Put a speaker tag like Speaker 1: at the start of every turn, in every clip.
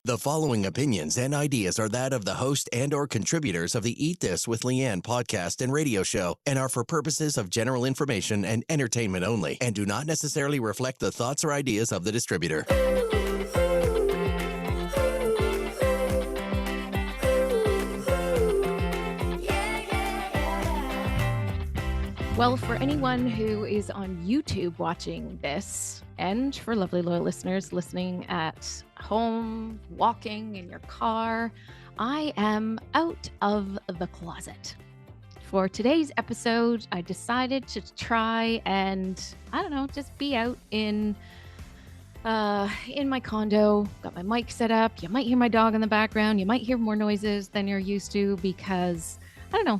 Speaker 1: The following opinions and ideas are that of the host and or contributors of the Eat This with Lianne podcast and radio show and are for purposes of general information and entertainment only and do not necessarily reflect the thoughts or ideas of the distributor.
Speaker 2: Well, for anyone who is on YouTube watching this, and for lovely loyal listeners listening at home, walking in your car, I am out of the closet. For today's episode, I decided to try and, just be out in my condo, got my mic set up. You might hear my dog in the background. You might hear more noises than you're used to because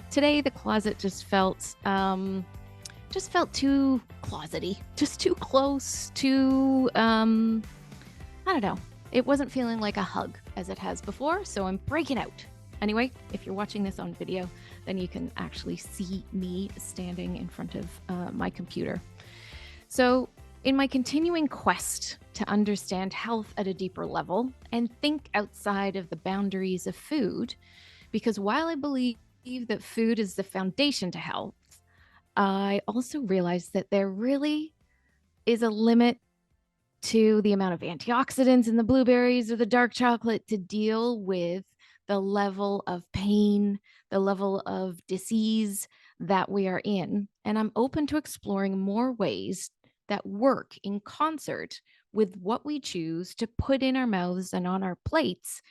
Speaker 2: today the closet just felt too closety, just too close, it wasn't feeling like a hug as it has before, so I'm breaking out. Anyway, if you're watching this on video, then you can actually see me standing in front of my computer. So in my continuing quest to understand health at a deeper level and think outside of the boundaries of food, because while I believe that food is the foundation to health, I also realized that there really is a limit to the amount of antioxidants in the blueberries or the dark chocolate to deal with the level of pain, the level of disease that we are in. And I'm open to exploring more ways that work in concert with what we choose to put in our mouths and on our plates.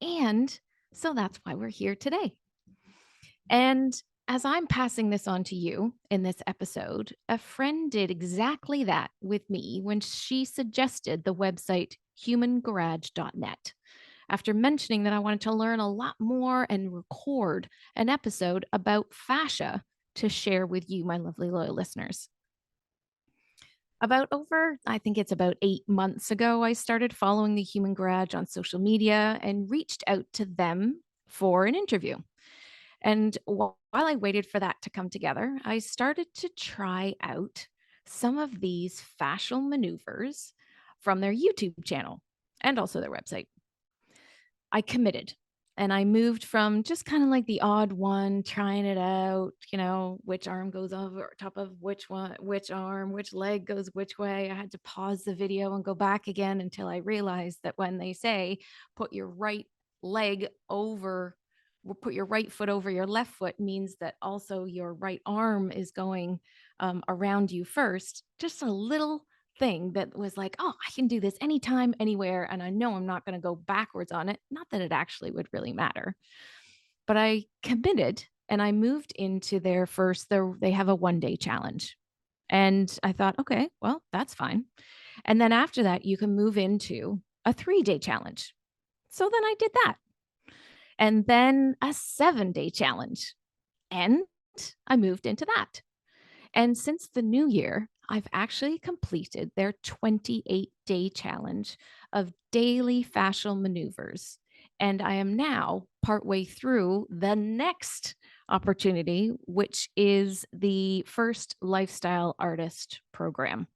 Speaker 2: And so that's why we're here today. And as I'm passing this on to you in this episode, a friend did exactly that with me when she suggested the website humangarage.net. After mentioning that I wanted to learn a lot more and record an episode about fascia to share with you, my lovely loyal listeners. About 8 months ago, I started following the Human Garage on social media and reached out to them for an interview. And while I waited for that to come together, I started to try out some of these fascial maneuvers from their YouTube channel and also their website. I committed and I moved from just kind of like the odd one, trying it out, which arm goes over top of which one, which arm, which leg goes which way. I had to pause the video and go back again until I realized that when they say put your right leg over, put your right foot over your left foot, means that also your right arm is going around you first. Just a little thing that was like, oh, I can do this anytime, anywhere. And I know I'm not going to go backwards on it. Not that it actually would really matter, but I committed and I moved into they have a 1-day challenge. And I thought, okay, well, that's fine. And then after that, you can move into a 3-day challenge. So then I did that. And then a 7-day challenge. And I moved into that. And since the new year, I've actually completed their 28-day challenge of daily fascial maneuvers. And I am now partway through the next opportunity, which is the first lifestyle artist program.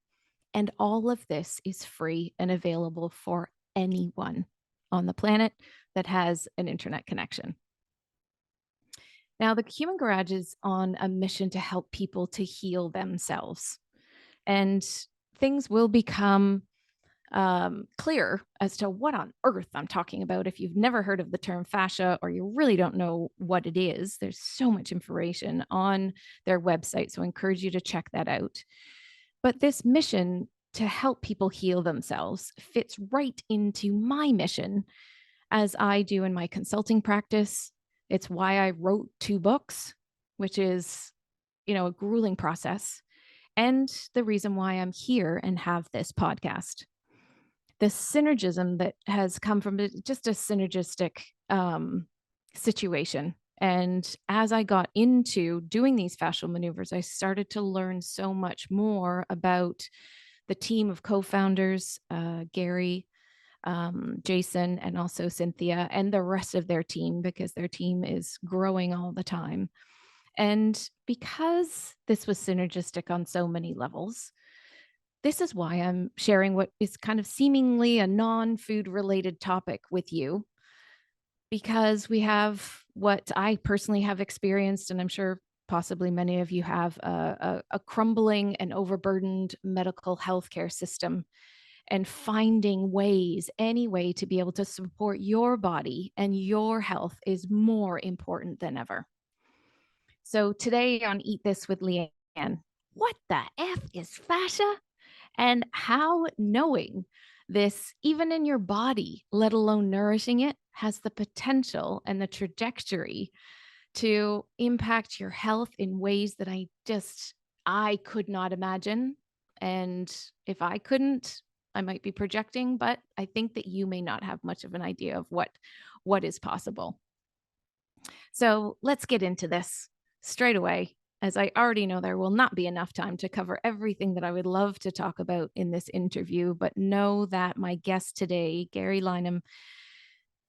Speaker 2: And all of this is free and available for anyone on the planet that has an internet connection. Now, the Human Garage is on a mission to help people to heal themselves. And things will become clear as to what on earth I'm talking about. If you've never heard of the term fascia or you really don't know what it is, there's so much information on their website. So I encourage you to check that out. But this mission to help people heal themselves fits right into my mission as I do in my consulting practice. It's why I wrote 2 books, which is, a grueling process, and the reason why I'm here and have this podcast. The synergism that has come from just a synergistic situation. And as I got into doing these fascial maneuvers, I started to learn so much more about the team of co-founders, Garry, Jason, and also Cynthia, and the rest of their team, because their team is growing all the time. And because this was synergistic on so many levels, this is why I'm sharing what is kind of seemingly a non-food related topic with you, because we have what I personally have experienced, and I'm sure possibly many of you have, a crumbling and overburdened medical healthcare system, and finding ways, any way to be able to support your body and your health is more important than ever. So today on Eat This with Lianne, what the F is fascia? And how knowing this, even in your body, let alone nourishing it, has the potential and the trajectory to impact your health in ways that I could not imagine. And if I couldn't, I might be projecting, but I think that you may not have much of an idea of what is possible. So let's get into this straight away, as I already know there will not be enough time to cover everything that I would love to talk about in this interview, but know that my guest today, Garry Lineham,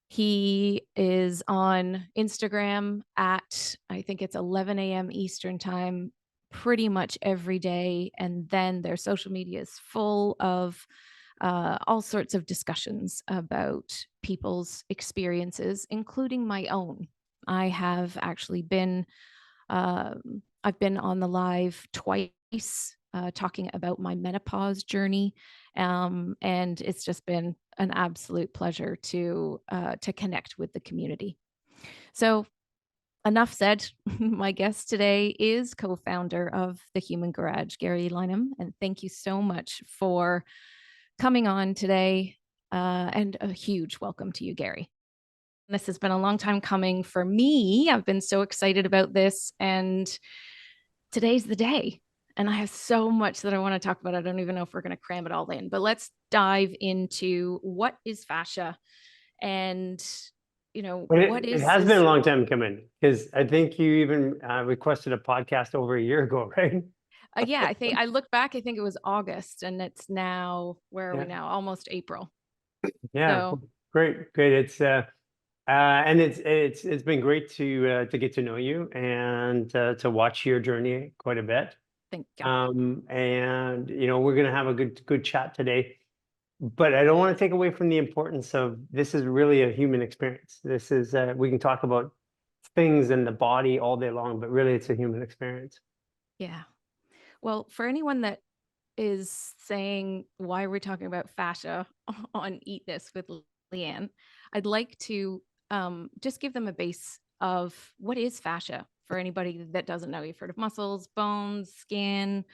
Speaker 2: he is on Instagram at, I think it's 11 a.m. Eastern time, pretty much every day. And then their social media is full of all sorts of discussions about people's experiences, including my own. I have actually been, I've been on the live twice talking about my menopause journey. And it's just been an absolute pleasure to connect with the community. So enough said. My guest today is co-founder of the Human Garage, Garry Lineham, and thank you so much for coming on today. And a huge welcome to you, Garry. This has been a long time coming for me. I've been so excited about this, and today's the day. And I have so much that I want to talk about. I don't even know if we're going to cram it all in, but let's dive into what is fascia and, what
Speaker 3: It
Speaker 2: is
Speaker 3: has been a long time coming, because I think you even requested a podcast over a year ago, right?
Speaker 2: yeah, I think I looked back, I think it was August, and it's now, where are we
Speaker 3: Yeah.
Speaker 2: now? Almost April.
Speaker 3: Yeah,
Speaker 2: So
Speaker 3: great. It's and it's been great to get to know you and to watch your journey quite a bit.
Speaker 2: thank you.
Speaker 3: And we're gonna have a good chat today, but I don't want to take away from the importance of this is really a human experience. This is we can talk about things in the body all day long, but really it's a human experience.
Speaker 2: Yeah. Well, for anyone that is saying, why are we talking about fascia on Eat This with Lianne, I'd like to just give them a base of what is fascia for anybody that doesn't know. You've heard of muscles, bones, skin,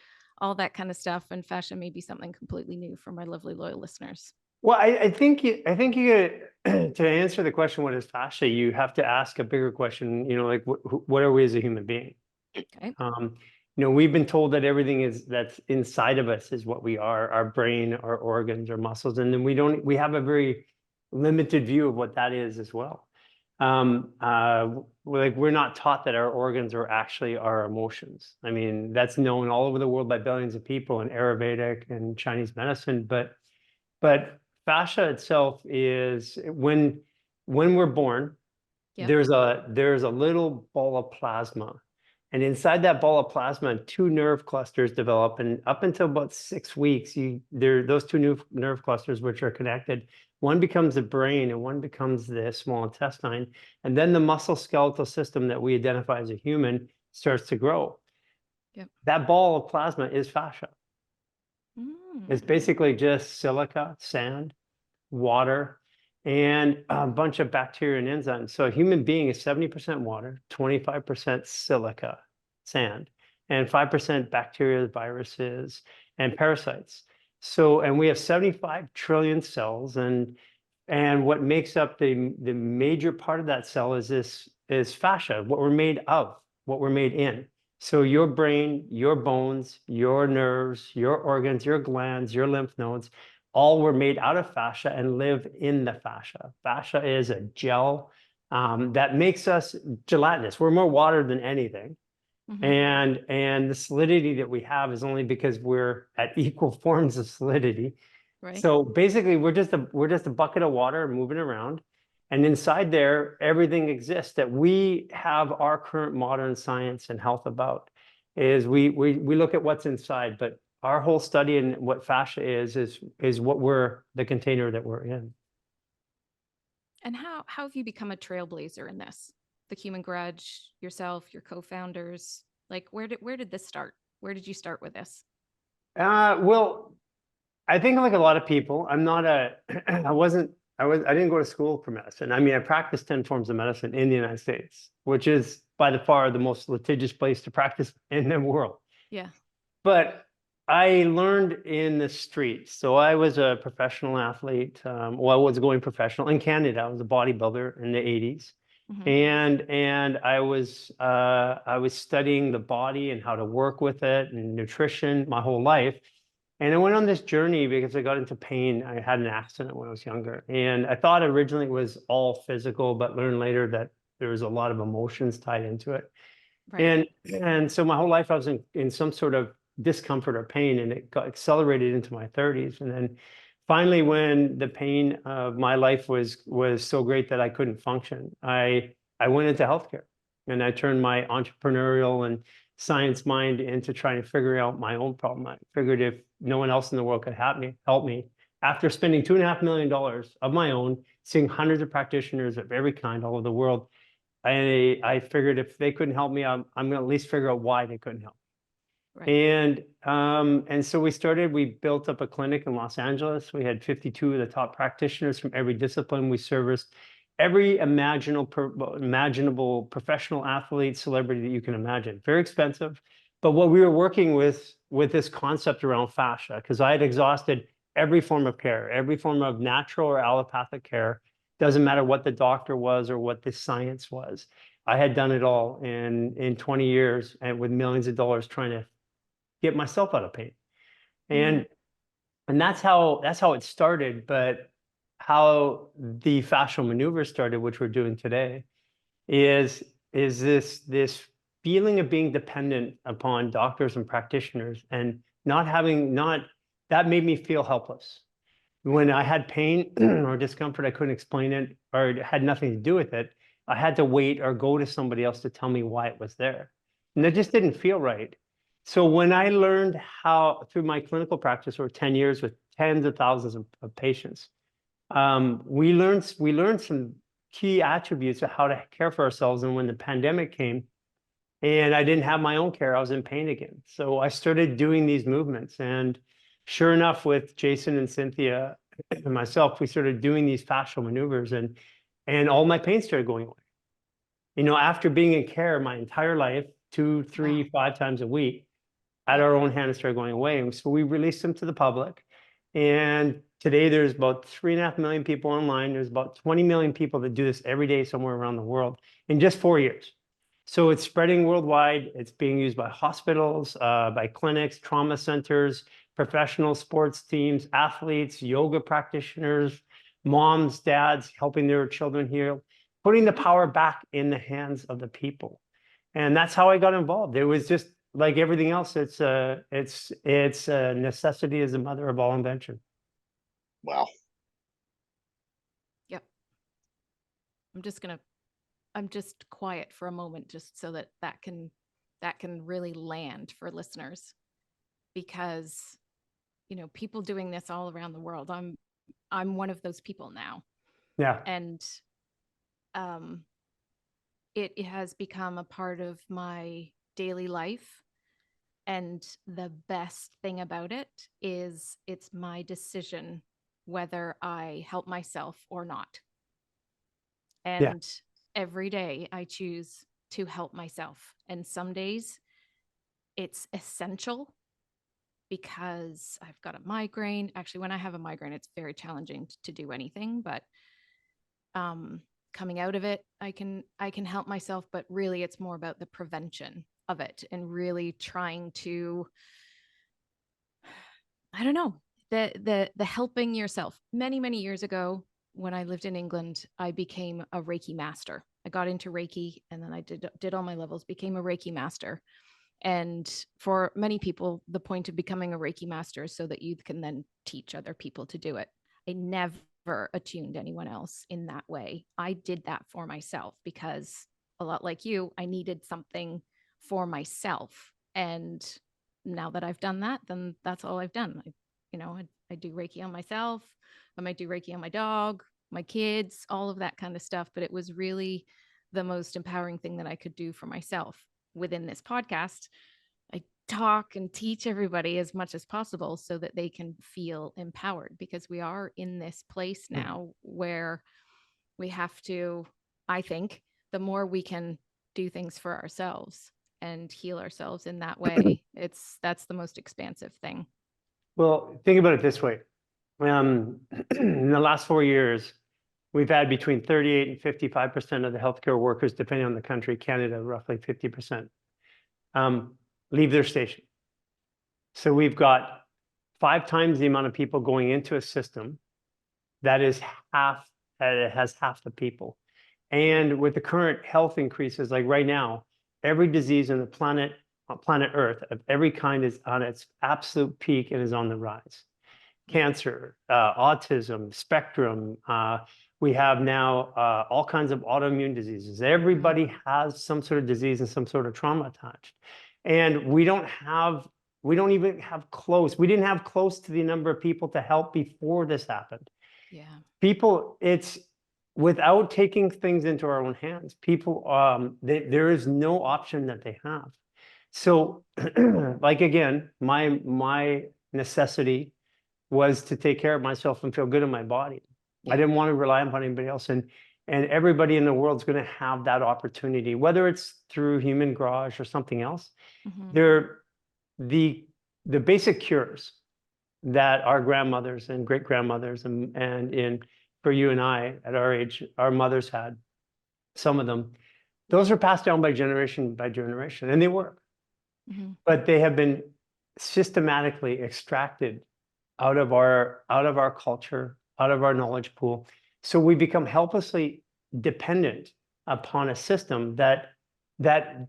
Speaker 2: all that kind of stuff, and fascia may be something completely new for my lovely loyal listeners.
Speaker 3: Well, I think you to answer the question, what is fascia, you have to ask a bigger question, like what are we as a human being?
Speaker 2: Okay.
Speaker 3: We've been told that everything that's inside of us is what we are, our brain, our organs, our muscles, and then we have a very limited view of what that is as well. We're not taught that our organs are actually our emotions. I mean, that's known all over the world by billions of people in Ayurvedic and Chinese medicine, but fascia itself is when we're born,
Speaker 2: Yep.
Speaker 3: there's a little ball of plasma, and inside that ball of plasma, two nerve clusters develop, and up until about 6 weeks, those two new nerve clusters which are connected. One becomes the brain, and one becomes the small intestine, and then the muscle skeletal system that we identify as a human starts to grow.
Speaker 2: Yep.
Speaker 3: That ball of plasma is fascia. It's
Speaker 2: Mm.
Speaker 3: basically just silica, sand, water, and a bunch of bacteria and enzymes. So a human being is 70% water, 25% silica, sand, and 5% bacteria, viruses, and parasites. So, and we have 75 trillion cells, and what makes up the major part of that cell is fascia, what we're made of, what we're made in. So your brain, your bones, your nerves, your organs, your glands, your lymph nodes, all were made out of fascia and live in the fascia. Fascia is a gel that makes us gelatinous. We're more water than anything.
Speaker 2: Mm-hmm.
Speaker 3: And the solidity that we have is only because we're at equal forms of solidity.
Speaker 2: Right.
Speaker 3: So basically, we're just a bucket of water moving around, and inside there, everything exists that we have our current modern science and health about. Is we look at what's inside, but our whole study and what fascia is what we're the container that we're in.
Speaker 2: And how have you become a trailblazer in this? The Human Grudge, yourself, your co-founders, like where did this start? Where did you start with this?
Speaker 3: Well, I think like a lot of people, I'm not a, I didn't go to school for medicine. I mean, I practiced 10 forms of medicine in the United States, which is by the far the most litigious place to practice in the world.
Speaker 2: Yeah.
Speaker 3: But I learned in the streets. So I was a professional athlete. Well, I was going professional in Canada. I was a bodybuilder in the 80s.
Speaker 2: Mm-hmm.
Speaker 3: And I was studying the body and how to work with it and nutrition my whole life. And I went on this journey because I got into pain. I had an accident when I was younger. And I thought originally it was all physical, but learned later that there was a lot of emotions tied into it.
Speaker 2: Right.
Speaker 3: And so my whole life I was in some sort of discomfort or pain, and it got accelerated into my 30s. And then finally, when the pain of my life was so great that I couldn't function, I went into healthcare, and I turned my entrepreneurial and science mind into trying to figure out my own problem. I figured if no one else in the world could help me. After spending $2.5 million of my own, seeing hundreds of practitioners of every kind all over the world, I figured if they couldn't help me, I'm going to at least figure out why they couldn't help.
Speaker 2: Right.
Speaker 3: And so we built up a clinic in Los Angeles. We had 52 of the top practitioners from every discipline. We serviced every imaginable professional athlete, celebrity that you can imagine. Very expensive. But what we were working with this concept around fascia, because I had exhausted every form of care, every form of natural or allopathic care. Doesn't matter what the doctor was or what the science was. I had done it all in 20 years and with millions of dollars trying to get myself out of pain. And that's how it started. But how the fascial maneuver started, which we're doing today, is this feeling of being dependent upon doctors and practitioners and not that made me feel helpless. When I had pain or discomfort, I couldn't explain it or it had nothing to do with it. I had to wait or go to somebody else to tell me why it was there. And it just didn't feel right. So when I learned how, through my clinical practice over 10 years with tens of thousands of patients, we learned some key attributes of how to care for ourselves. And when the pandemic came and I didn't have my own care, I was in pain again. So I started doing these movements. And sure enough, with Jason and Cynthia and myself, we started doing these fascial maneuvers and all my pain started going away. You know, after being in care my entire life, 2, 3, 5 times a week, at our own hand, it started going away. And so we released them to the public. And today there's about 3.5 million people online. There's about 20 million people that do this every day somewhere around the world in just 4 years. So it's spreading worldwide. It's being used by hospitals, by clinics, trauma centers, professional sports teams, athletes, yoga practitioners, moms, dads, helping their children heal, putting the power back in the hands of the people. And that's how I got involved. It was just like everything else. It's necessity is the mother of all invention.
Speaker 4: Wow.
Speaker 2: Yep. I'm just quiet for a moment just so that can really land for listeners, because people doing this all around the world. I'm one of those people now.
Speaker 3: Yeah.
Speaker 2: And it has become a part of my daily life. And the best thing about it is it's my decision whether I help myself or not. And every day I choose to help myself. And some days it's essential because I've got a migraine. Actually, when I have a migraine, it's very challenging to do anything, but coming out of it, I can help myself, but really it's more about the prevention of it and really trying to, I don't know, the helping yourself. Many years ago, when I lived in England, I became a Reiki master. I got into Reiki and then I did all my levels, became a Reiki master. And for many people, the point of becoming a Reiki master is so that you can then teach other people to do it. I never attuned anyone else in that way. I did that for myself because, a lot like you, I needed something for myself. And now that I've done that, then that's all I've done. I do Reiki on myself. I might do Reiki on my dog, my kids, all of that kind of stuff. But it was really the most empowering thing that I could do for myself within this podcast. I talk and teach everybody as much as possible so that they can feel empowered, because we are in this place now where we have to, I think, the more we can do things for ourselves and heal ourselves in that way, that's the most expansive thing.
Speaker 3: Well, think about it this way. In the last 4 years, we've had between 38 and 55% of the healthcare workers, depending on the country, Canada, roughly 50%, leave their station. So we've got 5 times the amount of people going into a system that has half the people. And with the current health increases, like right now, every disease on the planet Earth of every kind is on its absolute peak and is on the rise. Cancer, autism, spectrum. We have now all kinds of autoimmune diseases. Everybody has some sort of disease and some sort of trauma attached. And we didn't have close to the number of people to help before this happened.
Speaker 2: Yeah.
Speaker 3: People, it's without taking things into our own hands, people, there is no option that they have. So like, again, my necessity was to take care of myself and feel good in my body. I didn't want to rely on anybody else. And everybody in the world is going to have that opportunity, whether it's through Human Garage or something else. They're the basic cures that our grandmothers and great grandmothers and for you and I at our age, our mothers had, some of them, those are passed down by generation, and they work. But they have been systematically extracted out of our culture, out of our knowledge pool. So we become helplessly dependent upon a system that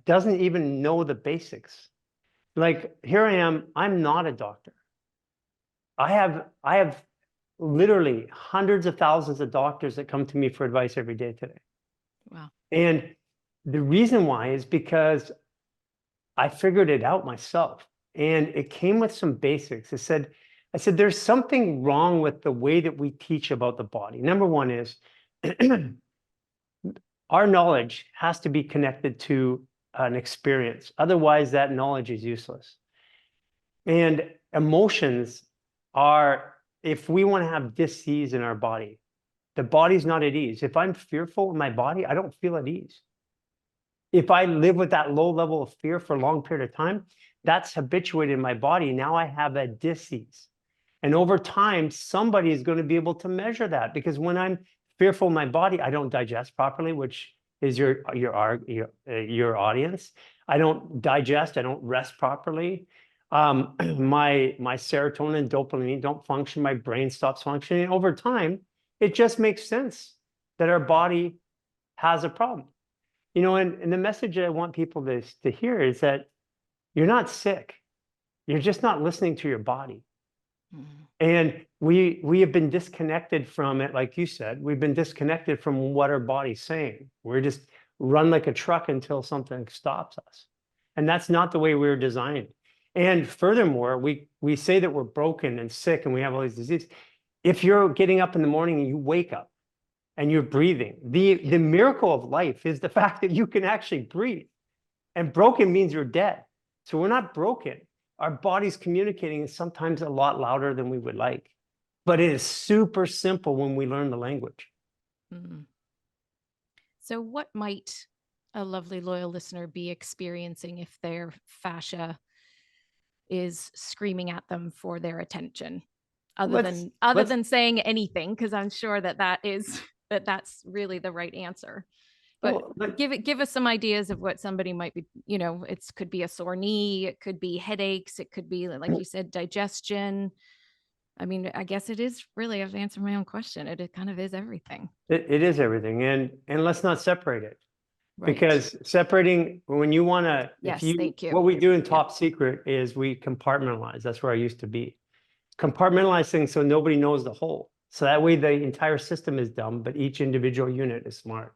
Speaker 3: doesn't even know the basics. Like, here I am, I'm not a doctor. I have literally hundreds of thousands of doctors that come to me for advice every day today.
Speaker 2: Wow.
Speaker 3: And the reason why is because I figured it out myself, and it came with some basics. I said, there's something wrong with the way that we teach about the body. Number one is our knowledge has to be connected to an experience. Otherwise, that knowledge is useless. And emotions are, if we want to have dis-ease in our body, the body's not at ease. If I'm fearful in my body, I don't feel at ease. If I live with that low level of fear for a long period of time, that's habituated in my body. Now I have a dis-ease. And over time, somebody is going to be able to measure that, because when I'm fearful in my body, I don't digest properly, which is your audience. I don't digest. I don't rest properly. My serotonin and dopamine don't function. My brain stops functioning. And over time, it just makes sense that our body has a problem. And the message that I want people to hear is that you're not sick. You're just not listening to your body. And we have been disconnected from it, like you said. We've been disconnected from what our body's saying. We're just run like a truck until something stops us. And that's not the way we were designed. And furthermore, we say that we're broken and sick and we have all these diseases. If you're getting up in the morning and you wake up and you're breathing, the miracle of life is the fact that you can actually breathe. And broken means you're dead. So we're not broken. Our body's communicating is sometimes a lot louder than we would like. But it is super simple when we learn the language.
Speaker 2: So what might a lovely, loyal listener be experiencing if their fascia is screaming at them for their attention? Other than saying anything, because I'm sure that's really the right answer. But give us some ideas of what somebody might be, it could be a sore knee, it could be headaches, it could be, like you said, digestion. I mean, I guess it is really, I've answered my own question. It kind of is everything. It
Speaker 3: is everything. And let's not separate it. Right. Because separating, when you want to,
Speaker 2: thank you.
Speaker 3: What we do in Top Secret is we compartmentalize. That's where I used to be. Compartmentalize things so nobody knows the whole. So that way the entire system is dumb, but each individual unit is smart.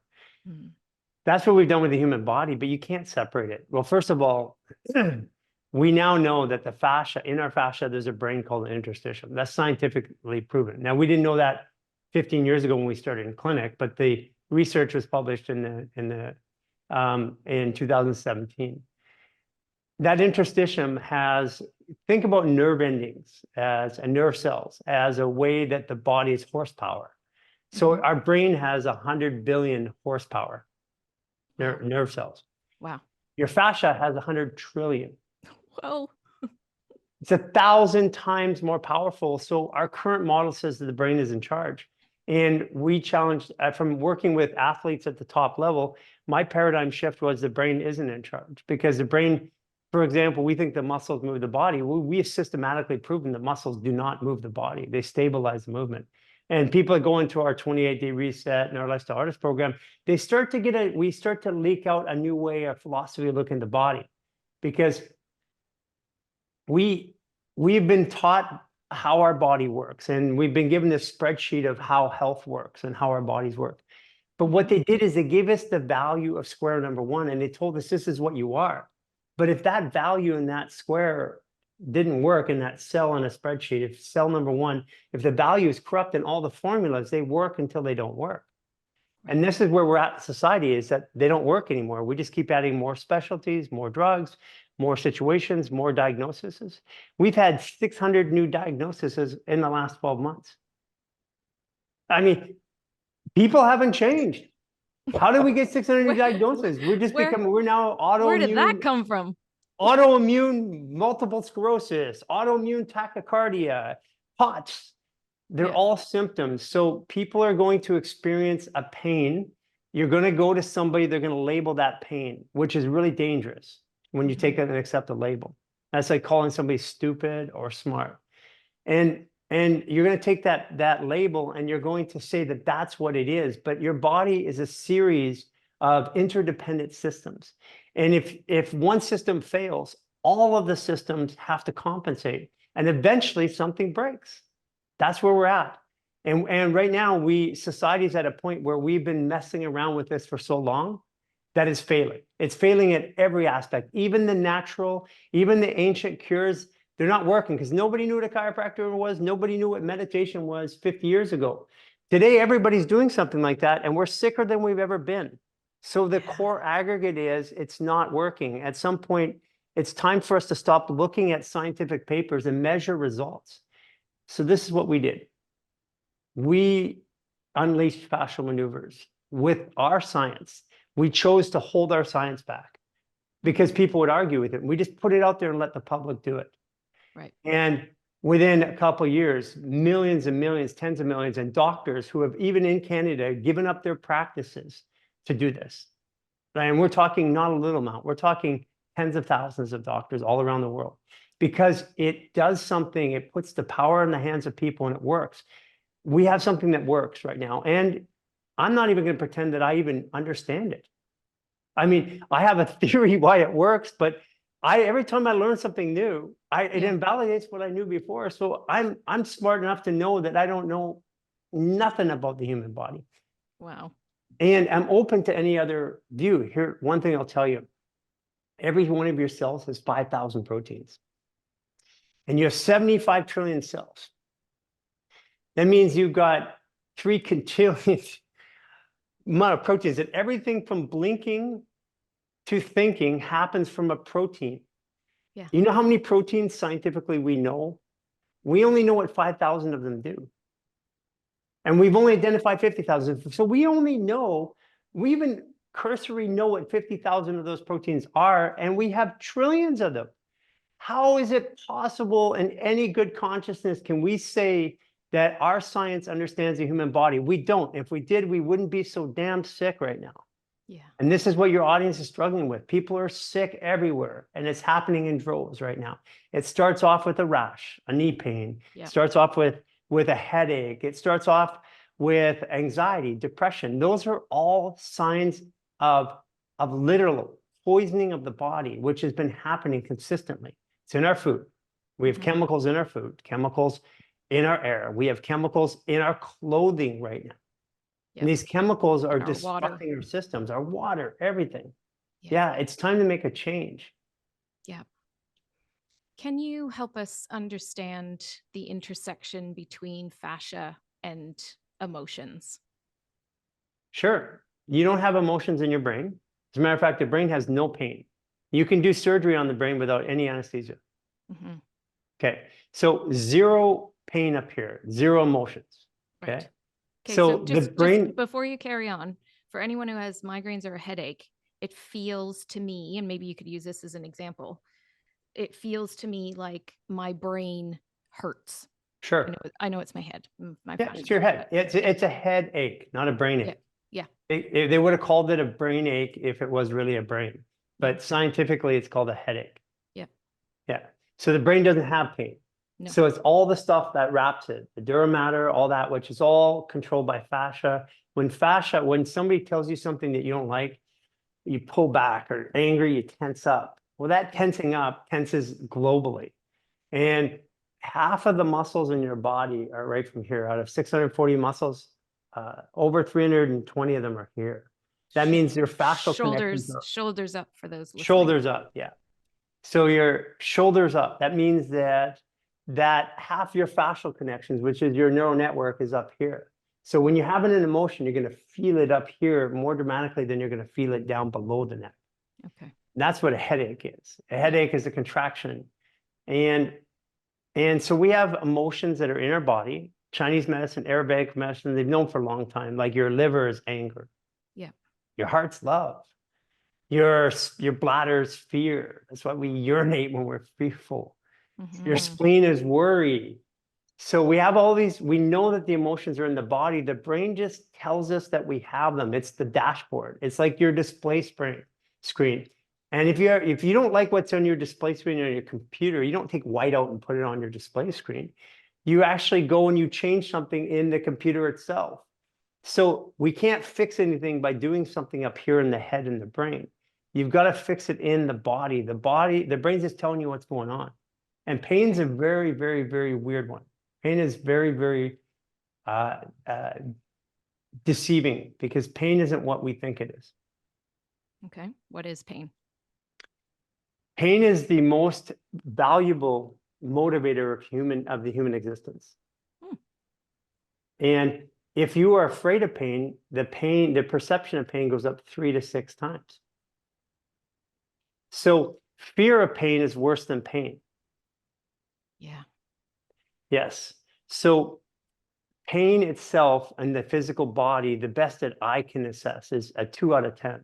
Speaker 3: That's what we've done with the human body, but you can't separate it. Well, first of all, We now know that the fascia, in our fascia, there's a brain called an interstitium. That's scientifically proven. Now, we didn't know that 15 years ago when we started in clinic, but the research was published in 2017. That interstitium has, think about nerve endings as and nerve cells as a way that the body's horsepower. So our brain has 100 billion horsepower, nerve cells.
Speaker 2: Wow.
Speaker 3: Your fascia has 100 trillion.
Speaker 2: Whoa.
Speaker 3: It's 1,000 times more powerful. So our current model says that the brain is in charge. And we challenged, from working with athletes at the top level, my paradigm shift was the brain isn't in charge, because the brain, for example, we think the muscles move the body. We have systematically proven that muscles do not move the body. They stabilize the movement. And people that go into our 28-day reset and our lifestyle artist program, they start to we start to leak out a new way of philosophy of looking at the body, because we've been taught how our body works, and we've been given this spreadsheet of how health works and how our bodies work. But what they did is they gave us the value of square number one, and they told us this is what you are. But if that value in that square didn't work in that cell in a spreadsheet, if cell number one, if the value is corrupt in all the formulas, they work until they don't work. And this is where we're at in society, is that they don't work anymore. We just keep adding more specialties, more drugs, more situations, more diagnoses. We've had 600 new diagnoses in the last 12 months. I mean, people haven't changed. How did we get 600 new diagnoses? We're just we're now autoimmune.
Speaker 2: Where did that come from?
Speaker 3: Autoimmune multiple sclerosis, autoimmune tachycardia, POTS. They're all symptoms. So people are going to experience a pain. You're going to go to somebody, they're going to label that pain, which is really dangerous when you take it and accept a label. That's like calling somebody stupid or smart. And you're going to take that label and you're going to say that that's what it is. But your body is a series of interdependent systems. And if one system fails, all of the systems have to compensate. And eventually something breaks. That's where we're at. And right now, society's at a point where we've been messing around with this for so long that it's failing. It's failing at every aspect. Even the natural, even the ancient cures, they're not working, because nobody knew what a chiropractor was. Nobody knew what meditation was 50 years ago. Today, everybody's doing something like that, and we're sicker than we've ever been. So the core aggregate is it's not working. At some point, it's time for us to stop looking at scientific papers and measure results. So this is what we did. We unleashed fascial maneuvers with our science. We chose to hold our science back because people would argue with it. We just put it out there and let the public do it.
Speaker 2: Right.
Speaker 3: And within a couple of years, millions and millions, tens of millions, and doctors who have, even in Canada, given up their practices to do this. And we're talking not a little amount. We're talking tens of thousands of doctors all around the world, because it does something. It puts the power in the hands of people, and it works. We have something that works right now. And I'm not even going to pretend that I even understand it. I mean, I have a theory why it works, but every time I learn something new, it invalidates what I knew before. So I'm smart enough to know that I don't know nothing about the human body.
Speaker 2: Wow.
Speaker 3: And I'm open to any other view. Here, one thing I'll tell you. Every one of your cells has 5,000 proteins. And you have 75 trillion cells. That means you've got 3 quintillion amount of proteins. And everything from blinking to thinking happens from a protein.
Speaker 2: Yeah.
Speaker 3: You know how many proteins scientifically we know? We only know what 5,000 of them do. And we've only identified 50,000. So we even cursory know what 50,000 of those proteins are, and we have trillions of them. How is it possible in any good consciousness can we say that our science understands the human body? We don't. If we did, we wouldn't be so damn sick right now.
Speaker 2: Yeah.
Speaker 3: And this is what your audience is struggling with. People are sick everywhere, and it's happening in droves right now. It starts off with a rash, a knee pain.
Speaker 2: Yeah.
Speaker 3: It starts off with a headache. It starts off with anxiety, depression. Those are all signs of literal poisoning of the body, which has been happening consistently. It's in our food. We have chemicals in our food, chemicals in our air. We have chemicals in our clothing right now. Yep. And these chemicals are disrupting our systems, our water, everything. Yeah, it's time to make a change.
Speaker 2: Yeah. Can you help us understand the intersection between fascia and emotions?
Speaker 3: Sure. You don't have emotions in your brain. As a matter of fact, the brain has no pain. You can do surgery on the brain without any anesthesia.
Speaker 2: Mm-hmm.
Speaker 3: Okay. So zero pain up here, zero emotions. Okay.
Speaker 2: Right. Okay, so
Speaker 3: So the
Speaker 2: just
Speaker 3: brain,
Speaker 2: before you carry on, for anyone who has migraines or a headache, it feels to me, and maybe you could use this as an example, it feels to me like my brain hurts.
Speaker 3: sure.
Speaker 2: I know it's my head, my
Speaker 3: Yeah,
Speaker 2: fascia.
Speaker 3: it's your head. It's
Speaker 2: yeah,
Speaker 3: it's a headache, not a brain
Speaker 2: yeah,
Speaker 3: ache.
Speaker 2: yeah,
Speaker 3: They would have called it a brain ache if it was really a brain,
Speaker 2: yeah,
Speaker 3: but scientifically it's called a headache.
Speaker 2: yeah.
Speaker 3: Yeah. So the brain doesn't have pain.
Speaker 2: No.
Speaker 3: So it's all the stuff that wraps it, the dura mater, all that, which is all controlled by fascia. When somebody tells you something that you don't like, you pull back, or angry, you tense up. Well, that tensing up tenses globally. And half of the muscles in your body are right from here. Out of 640 muscles, over 320 of them are here. That means your fascial connections are
Speaker 2: Shoulders up for those listening.
Speaker 3: shoulders up. Yeah. So your shoulders up. That means that half your fascial connections, which is your neural network, is up here. So when you're having an emotion, you're going to feel it up here more dramatically than you're going to feel it down below the neck.
Speaker 2: Okay.
Speaker 3: That's what a headache is. A headache is a contraction. And so we have emotions that are in our body. Chinese medicine, Arabic medicine, they've known for a long time. Like your liver is anger.
Speaker 2: Yeah.
Speaker 3: Your heart's love. Your bladder's fear. That's why we urinate when we're fearful. Your spleen is worry. So we have all these, we know that the emotions are in the body. The brain just tells us that we have them. It's the dashboard. It's like your display screen. And if you don't like what's on your display screen on your computer, you don't take white out and put it on your display screen. You actually go and you change something in the computer itself. So we can't fix anything by doing something up here in the head and the brain. You've got to fix it in the body. The brain's just telling you what's going on. And pain's a very, very, very weird one. Pain is very, very deceiving, because pain isn't what we think it is.
Speaker 2: Okay. What is pain?
Speaker 3: Pain is the most valuable motivator of the human existence. And if you are afraid of pain, the perception of pain goes up 3 to 6 times. So fear of pain is worse than pain.
Speaker 2: Yeah.
Speaker 3: Yes. So pain itself and the physical body, the best that I can assess is a 2 out of 10.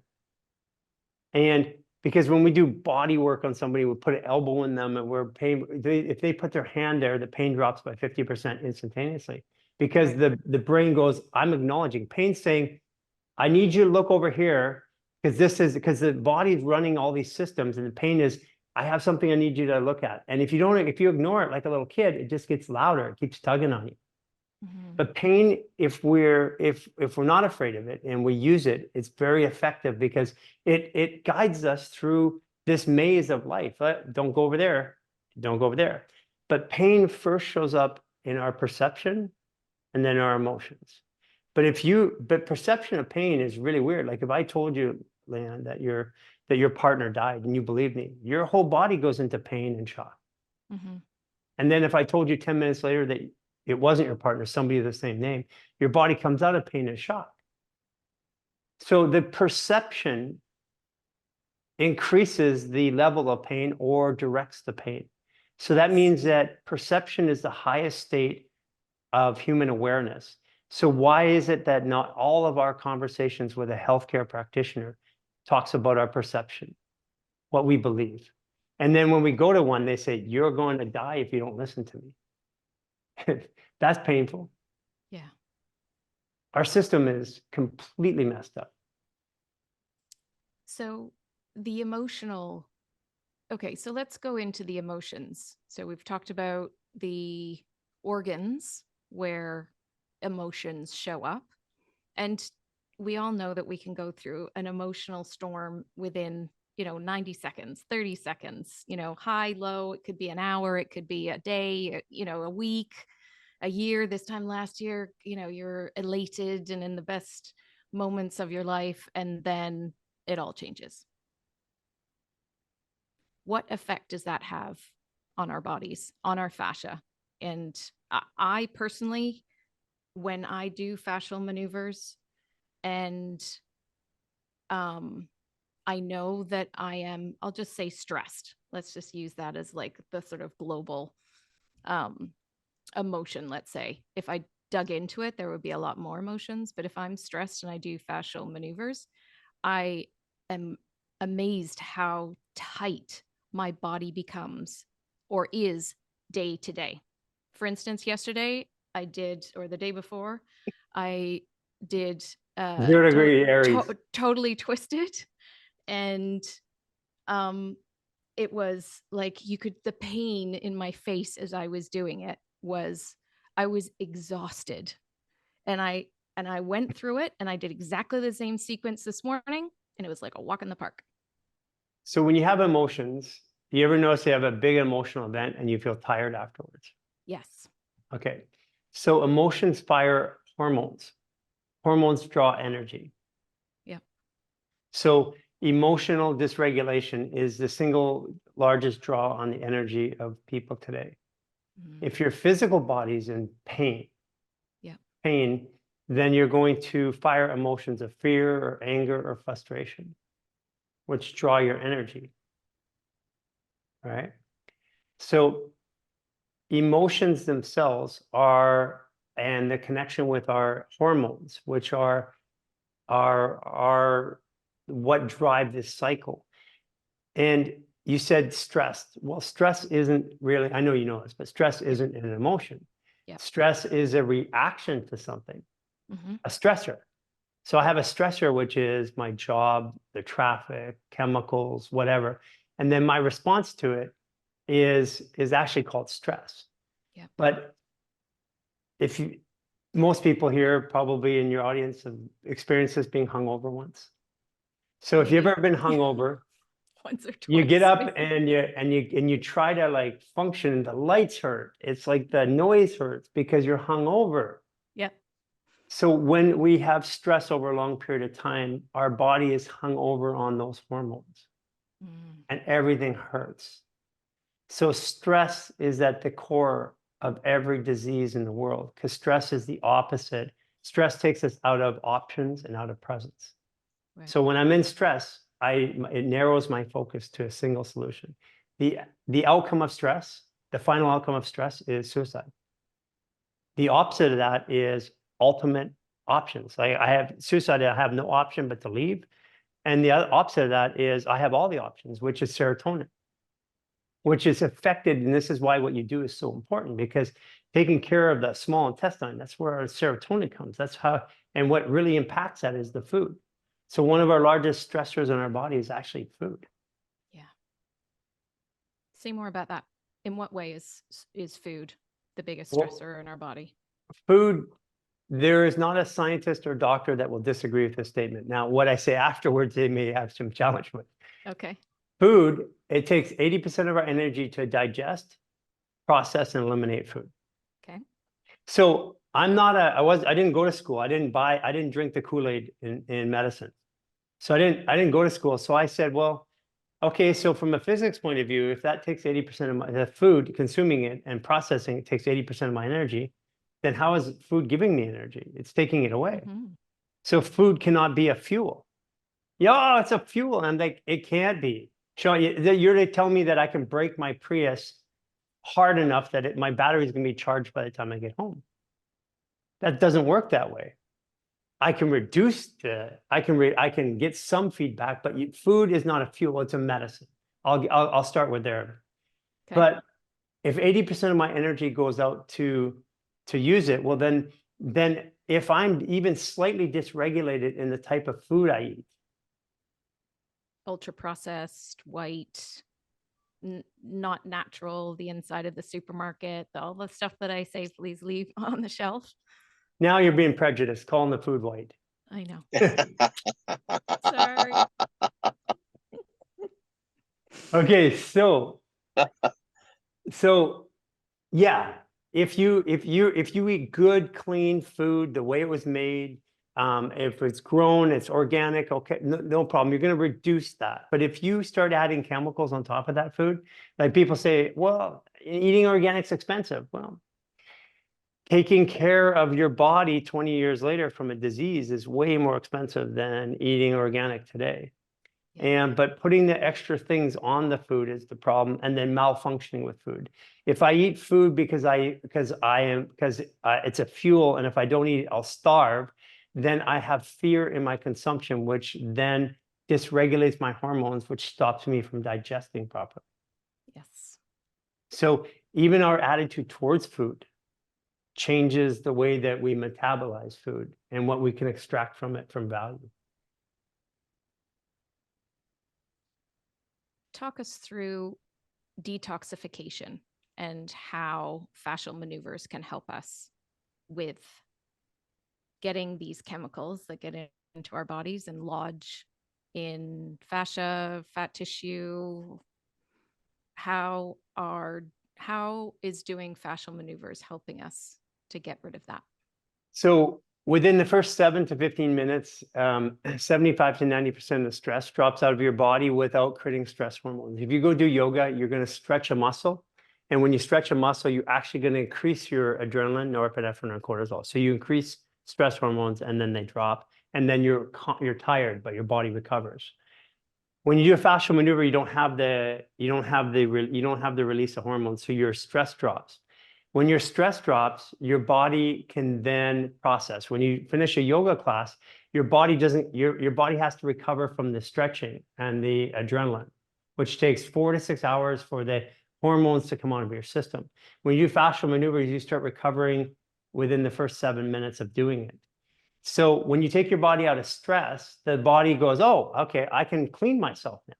Speaker 3: And because when we do body work on somebody, we put an elbow in them and if they put their hand there, the pain drops by 50% instantaneously, because
Speaker 2: Right.
Speaker 3: the brain goes, I'm acknowledging pain, saying, I need you to look over here, because the body's running all these systems, and the pain is, I have something I need you to look at. And if you ignore it like a little kid, it just gets louder. It keeps tugging on you. But pain, if we're not afraid of it and we use it, it's very effective, because it guides us through this maze of life. Don't go over there. Don't go over there. But pain first shows up in our perception and then our emotions. But perception of pain is really weird. Like if I told you, Lianne, that your partner died and you believe me, your whole body goes into pain and shock. And then if I told you 10 minutes later that it wasn't your partner, somebody of the same name, your body comes out of pain and shock. So the perception increases the level of pain or directs the pain. So that means that perception is the highest state of human awareness. So why is it that not all of our conversations with a healthcare practitioner talks about our perception, what we believe? And then when we go to one, they say, you're going to die if you don't listen to me. That's painful.
Speaker 2: Yeah.
Speaker 3: Our system is completely messed up.
Speaker 2: So the emotional, okay, so let's go into the emotions. So we've talked about the organs where emotions show up. And we all know that we can go through an emotional storm within, 90 seconds, 30 seconds, high, low. It could be an hour, it could be a day, a week, a year. This time last year, you're elated and in the best moments of your life, and then it all changes. What effect does that have on our bodies, on our fascia. And I personally, when I do fascial maneuvers and I know that I am, I'll just say stressed. Let's just use that as like the sort of global emotion, let's say. If I dug into it, there would be a lot more emotions. But if I'm stressed and I do fascial maneuvers, I am amazed how tight my body becomes or is day to day. For instance, yesterday I did, or the day before, I did
Speaker 3: 0-degree Aries.
Speaker 2: totally twisted. And it was like the pain in my face as I was doing it was, I was exhausted. And I went through it and I did exactly the same sequence this morning. And it was like a walk in the park.
Speaker 3: So when you have emotions, you ever notice you have a big emotional event and you feel tired afterwards?
Speaker 2: Yes.
Speaker 3: Okay. So emotions fire hormones. Hormones draw energy.
Speaker 2: Yeah.
Speaker 3: So emotional dysregulation is the single largest draw on the energy of people today.
Speaker 2: Mm-hmm.
Speaker 3: If your physical body's in pain, then you're going to fire emotions of fear or anger or frustration, which draw your energy. Right? So emotions themselves are, and the connection with our hormones, which are what drive this cycle. And you said stress. Well, stress isn't really, I know you know this, but stress isn't an emotion.
Speaker 2: Yep.
Speaker 3: Stress is a reaction to something,
Speaker 2: Mm-hmm.
Speaker 3: a stressor. So I have a stressor, which is my job, the traffic, chemicals, whatever. And then my response to it is actually called stress.
Speaker 2: Yep.
Speaker 3: But most people here probably in your audience have experienced this being hungover once. So if you've ever been hungover,
Speaker 2: once or twice,
Speaker 3: you get up and you try to like function, the lights hurt. It's like the noise hurts because you're hungover.
Speaker 2: Yep.
Speaker 3: So when we have stress over a long period of time, our body is hung over on those hormones and everything hurts. So stress is at the core of every disease in the world because stress is the opposite. Stress takes us out of options and out of presence. Right. So when I'm in stress, it narrows my focus to a single solution. The outcome of stress, the final outcome of stress is suicide. The opposite of that is ultimate options. I have suicide, I have no option but to leave. And the other opposite of that is I have all the options, which is serotonin, which is affected. And this is why what you do is so important, because taking care of the small intestine, that's where our serotonin comes. That's how, and what really impacts that is the food. So one of our largest stressors in our body is actually food.
Speaker 2: Yeah. Say more about that. In what way is food the biggest stressor in our body?
Speaker 3: Food, there is not a scientist or doctor that will disagree with this statement. Now, what I say afterwards, they may have some challenge with.
Speaker 2: Okay.
Speaker 3: Food, it takes 80% of our energy to digest, process, and eliminate food.
Speaker 2: Okay.
Speaker 3: So I didn't go to school. I didn't drink the Kool-Aid in medicine. So I didn't go to school. So I said, well, okay, so from a physics point of view, if that takes 80% of the food, consuming it and processing it takes 80% of my energy, then how is food giving me energy? It's taking it away. Mm-hmm. So food cannot be a fuel. Yeah, it's a fuel. And I'm like, it can't be. Sean, you're to tell me that I can break my Prius hard enough that my battery is going to be charged by the time I get home. That doesn't work that way. I can reduce I can get some feedback, but food is not a fuel, it's a medicine. I'll start with there. Okay. But if 80% of my energy goes out to use it, well then if I'm even slightly dysregulated in the type of food I eat.
Speaker 2: Ultra processed, white, not natural, the inside of the supermarket, all the stuff that I say, please leave on the shelf.
Speaker 3: Now you're being prejudiced, calling the food white.
Speaker 2: I know. Sorry.
Speaker 3: Okay, so yeah, if you eat good, clean food the way it was made, if it's grown, it's organic, okay, no problem. You're going to reduce that. But if you start adding chemicals on top of that food, like people say, well, eating organic's expensive. Well, taking care of your body 20 years later from a disease is way more expensive than eating organic today. But putting the extra things on the food is the problem, and then malfunctioning with food. If I eat food because it's a fuel, and if I don't eat it, I'll starve, then I have fear in my consumption, which then dysregulates my hormones, which stops me from digesting properly.
Speaker 2: Yes.
Speaker 3: So even our attitude towards food changes the way that we metabolize food and what we can extract from it from value.
Speaker 2: Talk us through detoxification and how fascial maneuvers can help us with getting these chemicals that get into our bodies and lodge in fascia, fat tissue. How is doing fascial maneuvers helping us to get rid of that?
Speaker 3: So within the first 7 to 15 minutes, 75 to 90% of the stress drops out of your body without creating stress hormones. If you go do yoga, you're going to stretch a muscle. And when you stretch a muscle, you're actually going to increase your adrenaline, norepinephrine, and cortisol. So you increase stress hormones and then they drop. And then you're tired, but your body recovers. When you do a fascial maneuver, you don't have the release of hormones, so your stress drops. When your stress drops, your body can then process. When you finish a yoga class, your body has to recover from the stretching and the adrenaline, which takes 4 to 6 hours for the hormones to come out of your system. When you do fascial maneuvers, you start recovering within the first 7 minutes of doing it. So when you take your body out of stress, the body goes, oh, okay, I can clean myself now.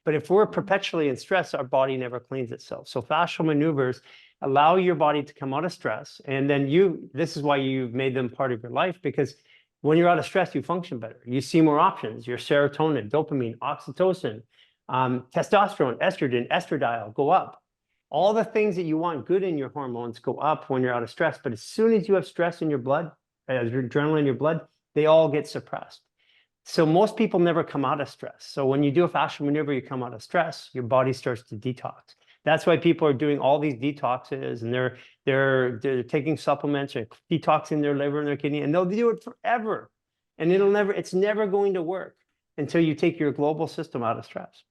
Speaker 3: But if we're perpetually in stress, our body never cleans itself. So fascial maneuvers allow your body to come out of stress. And then this is why you've made them part of your life, because when you're out of stress, you function better. You see more options. Your serotonin, dopamine, oxytocin, testosterone, estrogen, estradiol go up. All the things that you want good in your hormones go up when you're out of stress. But as soon as you have stress in your blood, adrenaline in your blood, they all get suppressed. So most people never come out of stress. So when you do a fascial maneuver, you come out of stress, your body starts to detox. That's why people are doing all these detoxes, and they're taking supplements or detoxing their liver and their kidney, and they'll do it forever. And it's never going to work until you take your global system out of stress.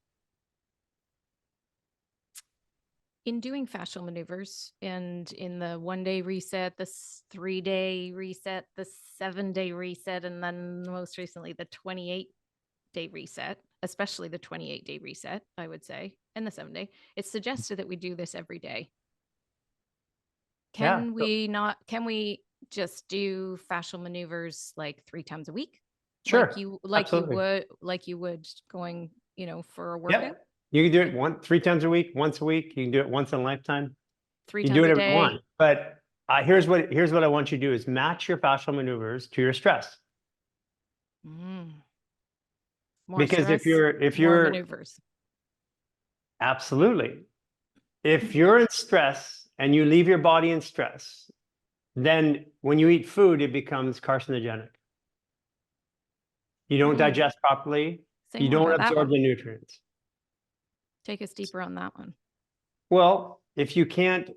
Speaker 2: In doing fascial maneuvers and in the 1-day reset, the 3-day reset, the 7-day reset, and then most recently the 28-day reset, especially the 28-day reset, I would say, and the 7-day, it's suggested that we do this every day. Can we just do fascial maneuvers like 3 times a week?
Speaker 3: Sure.
Speaker 2: Like you would going, for a workout?
Speaker 3: Yep. You can do it 3 times a week, once a week. You can do it once in a lifetime.
Speaker 2: 3
Speaker 3: you
Speaker 2: times
Speaker 3: do it
Speaker 2: a
Speaker 3: every
Speaker 2: day.
Speaker 3: one. But here's what I want you to do is match your fascial maneuvers to your stress.
Speaker 2: More
Speaker 3: because
Speaker 2: stress,
Speaker 3: if
Speaker 2: more
Speaker 3: you're
Speaker 2: maneuvers.
Speaker 3: Absolutely. If you're in stress and you leave your body in stress, then when you eat food, it becomes carcinogenic. You don't digest properly. You don't absorb the nutrients.
Speaker 2: Take us deeper on that one.
Speaker 3: Well, if you can't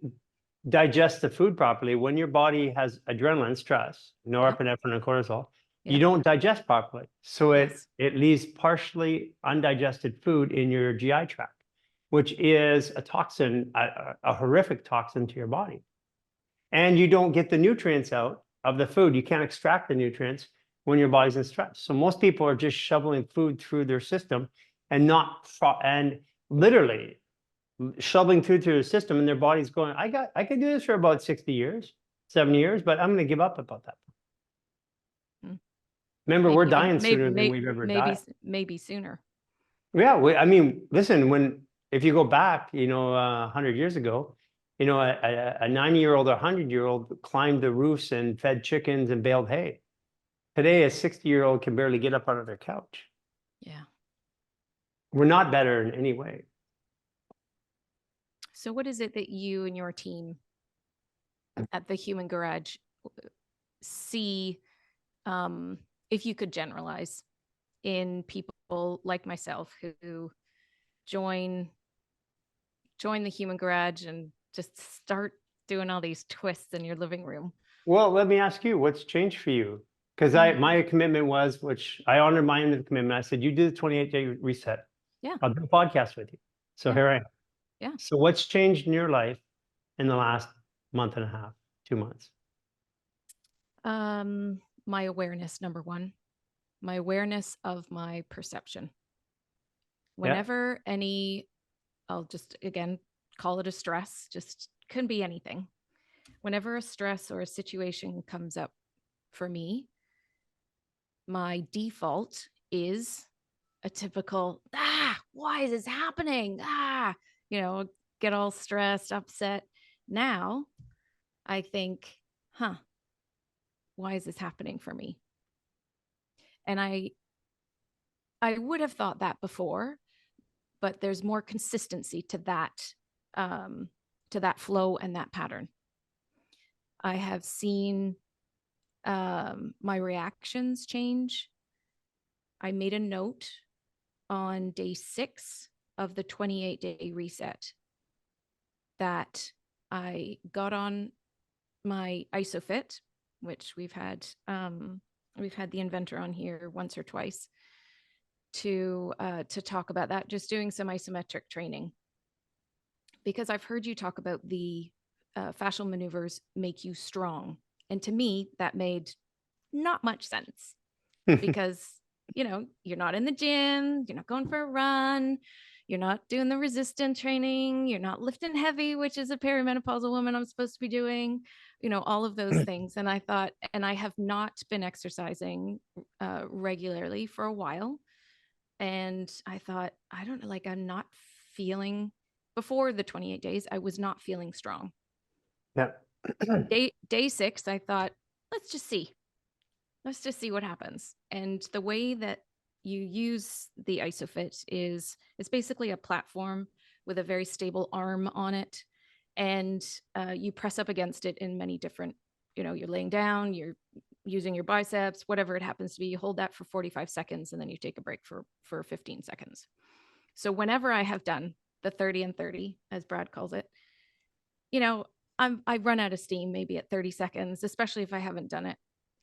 Speaker 3: digest the food properly, when your body has adrenaline, stress, norepinephrine, and cortisol, you don't digest properly. So it leaves partially undigested food in your GI tract, which is a toxin, a horrific toxin to your body. And you don't get the nutrients out of the food. You can't extract the nutrients when your body's in stress. So most people are just shoveling food through their system and literally shoveling food through their system, and their body's going, I could do this for about 60 years, 70 years, but I'm going to give up about that. Remember, we're dying sooner than we've ever died.
Speaker 2: Maybe sooner.
Speaker 3: Yeah, I mean, listen, if you go back, 100 years ago, a 90-year-old or 100-year-old climbed the roofs and fed chickens and baled hay. Today, a 60-year-old can barely get up out of their couch.
Speaker 2: Yeah.
Speaker 3: We're not better in any way.
Speaker 2: So what is it that you and your team at the Human Garage see, if you could generalize, in people like myself who join the Human Garage and just start doing all these twists in your living room.
Speaker 3: Well, let me ask you, what's changed for you? Because my commitment was, which I honored my end of the commitment. I said, you do the 28-day reset.
Speaker 2: Yeah.
Speaker 3: I'll do a podcast with you. So
Speaker 2: Yeah.
Speaker 3: here I am.
Speaker 2: Yeah.
Speaker 3: So what's changed in your life in the last month and a half, 2 months?
Speaker 2: My awareness, number one, my awareness of my perception. Whenever I'll just again call it a stress, just couldn't be anything. Whenever a stress or a situation comes up for me, my default is a typical, why is this happening? Get all stressed, upset. Now I think, why is this happening for me? And I would have thought that before, but there's more consistency to that flow and that pattern. I have seen my reactions change. I made a note on day 6 of the 28-day reset that I got on my ISOFIT, which we've had the inventor on here once or twice to talk about that, just doing some isometric training, because I've heard you talk about the fascial maneuvers make you strong. And to me, that made not much sense because, you're not in the gym, you're not going for a run, you're not doing the resistance training, you're not lifting heavy, which is a perimenopausal woman I'm supposed to be doing, all of those things. And I thought, and I have not been exercising regularly for a while. And I thought, I don't know, like I'm not feeling, before the 28 days, I was not feeling strong.
Speaker 3: Yeah.
Speaker 2: Day 6, I thought, let's just see what happens. And the way that you use the ISOFIT is it's basically a platform with a very stable arm on it. And you press up against it in many different, you're laying down, you're using your biceps, whatever it happens to be. You hold that for 45 seconds and then you take a break for 15 seconds. So whenever I have done the 30 and 30, as Brad calls it, I run out of steam maybe at 30 seconds, especially if I haven't done it.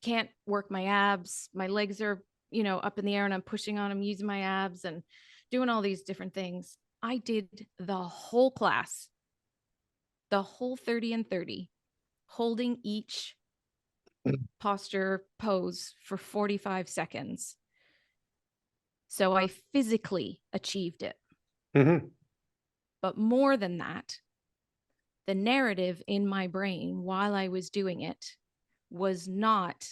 Speaker 2: Can't work my abs. My legs are, up in the air and I'm pushing on them, using my abs and doing all these different things. I did the whole class, the whole 30 and 30, holding each posture pose for 45 seconds. So I physically achieved it.
Speaker 3: Mm-hmm.
Speaker 2: But more than that, the narrative in my brain while I was doing it was not,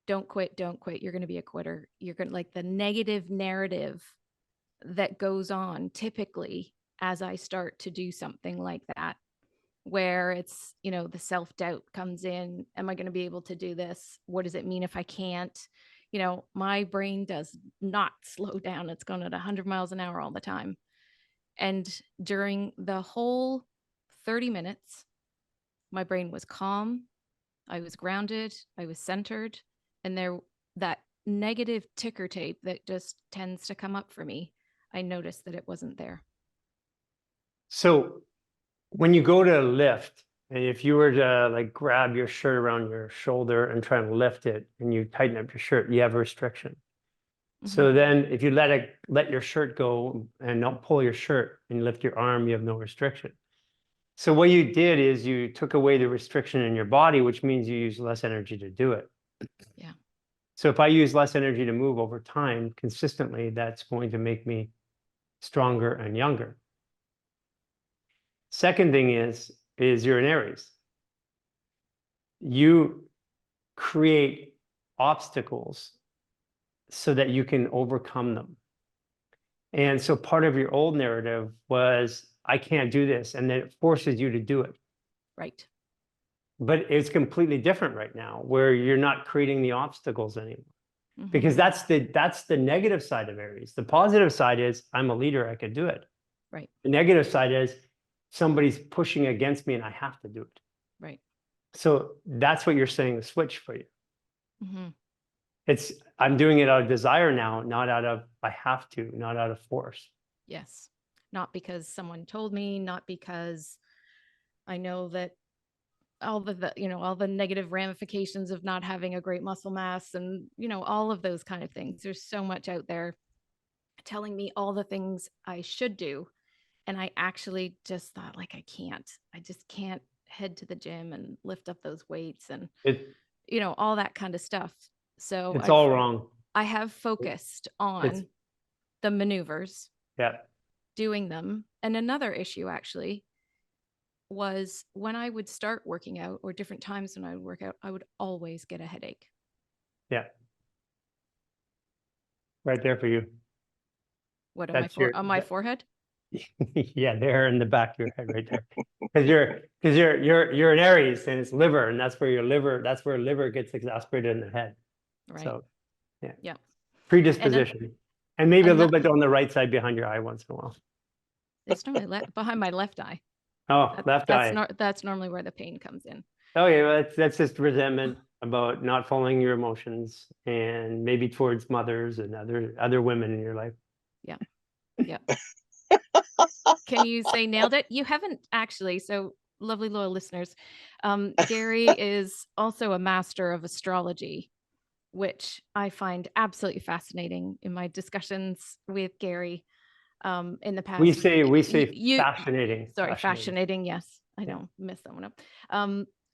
Speaker 2: don't quit, you're going to be a quitter. You're going to, like, the negative narrative that goes on typically as I start to do something like that, where it's, the self-doubt comes in. Am I going to be able to do this? What does it mean if I can't? My brain does not slow down. It's going at 100 miles an hour all the time. And during the whole 30 minutes, my brain was calm. I was grounded. I was centered. And that negative ticker tape that just tends to come up for me, I noticed that it wasn't there.
Speaker 3: So when you go to lift, and if you were to like grab your shirt around your shoulder and try and lift it and you tighten up your shirt, you have a restriction. Mm-hmm. So then if you let your shirt go and not pull your shirt and lift your arm, you have no restriction. So what you did is you took away the restriction in your body, which means you use less energy to do it.
Speaker 2: Yeah.
Speaker 3: So if I use less energy to move over time consistently, that's going to make me stronger and younger. Second thing is you're an Aries. You create obstacles so that you can overcome them. And so part of your old narrative was, I can't do this. And then it forces you to do it.
Speaker 2: Right.
Speaker 3: But it's completely different right now, where you're not creating the obstacles anymore.
Speaker 2: Mm-hmm.
Speaker 3: Because that's the negative side of Aries. The positive side is, I'm a leader, I could do it.
Speaker 2: Right.
Speaker 3: The negative side is, somebody's pushing against me and I have to do it.
Speaker 2: Right.
Speaker 3: So that's what you're saying, the switch for you.
Speaker 2: Mm-hmm.
Speaker 3: I'm doing it out of desire now, not out of I have to, not out of force.
Speaker 2: Yes. Not because someone told me, not because I know that all all the negative ramifications of not having a great muscle mass, and all of those kind of things. There's so much out there telling me all the things I should do, and I actually just thought, like, I just can't head to the gym and lift up those weights and
Speaker 3: It
Speaker 2: all that kind of stuff. So
Speaker 3: it's all wrong.
Speaker 2: I have focused on the maneuvers,
Speaker 3: Yeah.
Speaker 2: doing them. And another issue actually was when I would start working out, or different times when I would work out, I would always get a headache.
Speaker 3: Yeah. Right there for you.
Speaker 2: What on
Speaker 3: That's
Speaker 2: on my forehead?
Speaker 3: Yeah, there in the back of your head right there. Because you're an Aries, and it's liver, and that's where liver gets exasperated in the head.
Speaker 2: Right.
Speaker 3: So
Speaker 2: Yeah.
Speaker 3: Predisposition. And maybe a little bit on the right side behind your eye once in a while.
Speaker 2: It's normally behind my left eye.
Speaker 3: Oh, left eye.
Speaker 2: That's normally where the pain comes in.
Speaker 3: Oh yeah, well, that's just resentment about not following your emotions, and maybe towards mothers and other women in your life.
Speaker 2: Yeah. Yeah. Can you say nailed it? You haven't actually. So, lovely loyal listeners, Garry is also a master of astrology, which I find absolutely fascinating. In my discussions with Garry in the past,
Speaker 3: we say fascinating.
Speaker 2: Sorry, fascinating. Yes, I don't mess that one up.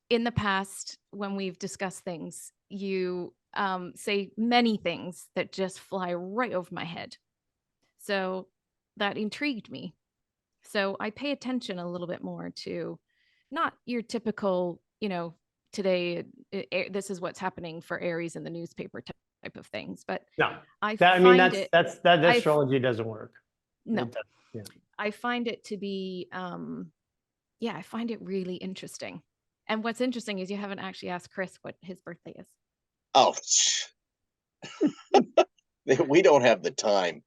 Speaker 2: In the past, when we've discussed things, you say many things that just fly right over my head. So that intrigued me. So I pay attention a little bit more to not your typical, today, this is what's happening for Aries in the newspaper type of things. But
Speaker 3: no,
Speaker 2: that
Speaker 3: astrology doesn't work.
Speaker 2: No, I find it to be, I find it really interesting. And what's interesting is you haven't actually asked Chris what his birthday is.
Speaker 4: Oh, we don't have the time.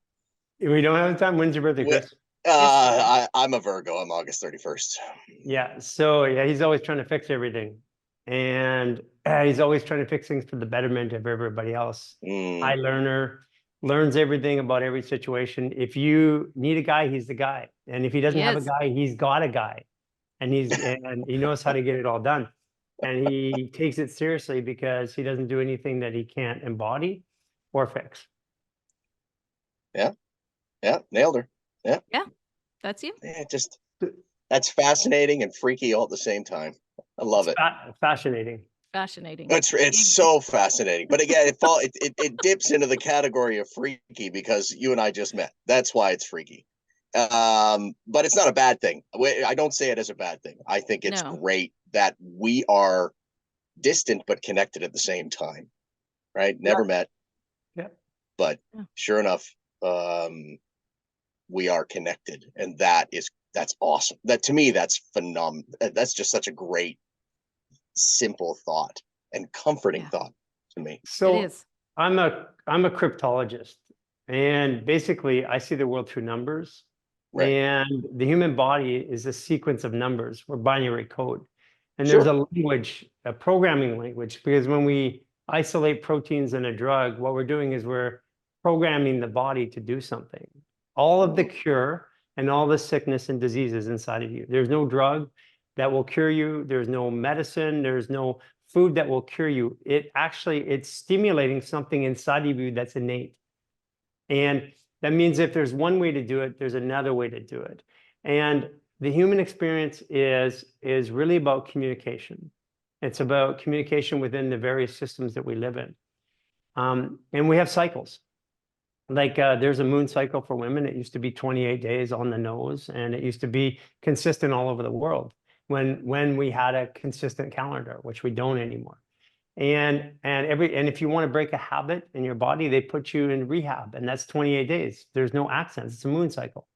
Speaker 3: We don't have the time. When's your birthday, Chris?
Speaker 4: I'm a Virgo. I'm August 31st.
Speaker 3: Yeah. So he's always trying to fix everything, and he's always trying to fix things for the betterment of everybody else. High learner, learns everything about every situation. If you need a guy, he's the guy, and if he doesn't have a guy, he's got a guy, and he knows how to get it all done, and he takes it seriously because he doesn't do anything that he can't embody or fix.
Speaker 4: Yeah, nailed her. Yeah,
Speaker 2: that's you.
Speaker 4: Yeah, that's fascinating and freaky all at the same time. I love it.
Speaker 3: Fascinating.
Speaker 4: It's so fascinating, but again, it dips into the category of freaky because you and I just met. That's why it's freaky. But it's not a bad thing. I don't say it as a bad thing. I think it's great that we are distant but connected at the same time. Right? Never met.
Speaker 3: Yeah.
Speaker 4: But sure enough, we are connected, and that's awesome. That to me, that's phenomenal. That's just such a great, simple thought and comforting thought to me.
Speaker 3: So it is. I'm a cryptologist, and basically I see the world through numbers. Right. And the human body is a sequence of numbers. We're binary code, and there's a language, a programming language, because when we isolate proteins in a drug, what we're doing is we're programming the body to do something. All of the cure and all the sickness and diseases inside of you. There's no drug that will cure you. There's no medicine. There's no food that will cure you. It's stimulating something inside of you that's innate. And that means if there's one way to do it, there's another way to do it. And the human experience is really about communication. It's about communication within the various systems that we live in. And we have cycles. Like there's a moon cycle for women. It used to be 28 days on the nose, and it used to be consistent all over the world when we had a consistent calendar, which we don't anymore. And if you want to break a habit in your body, they put you in rehab, and that's 28 days. There's no accents. It's a moon cycle.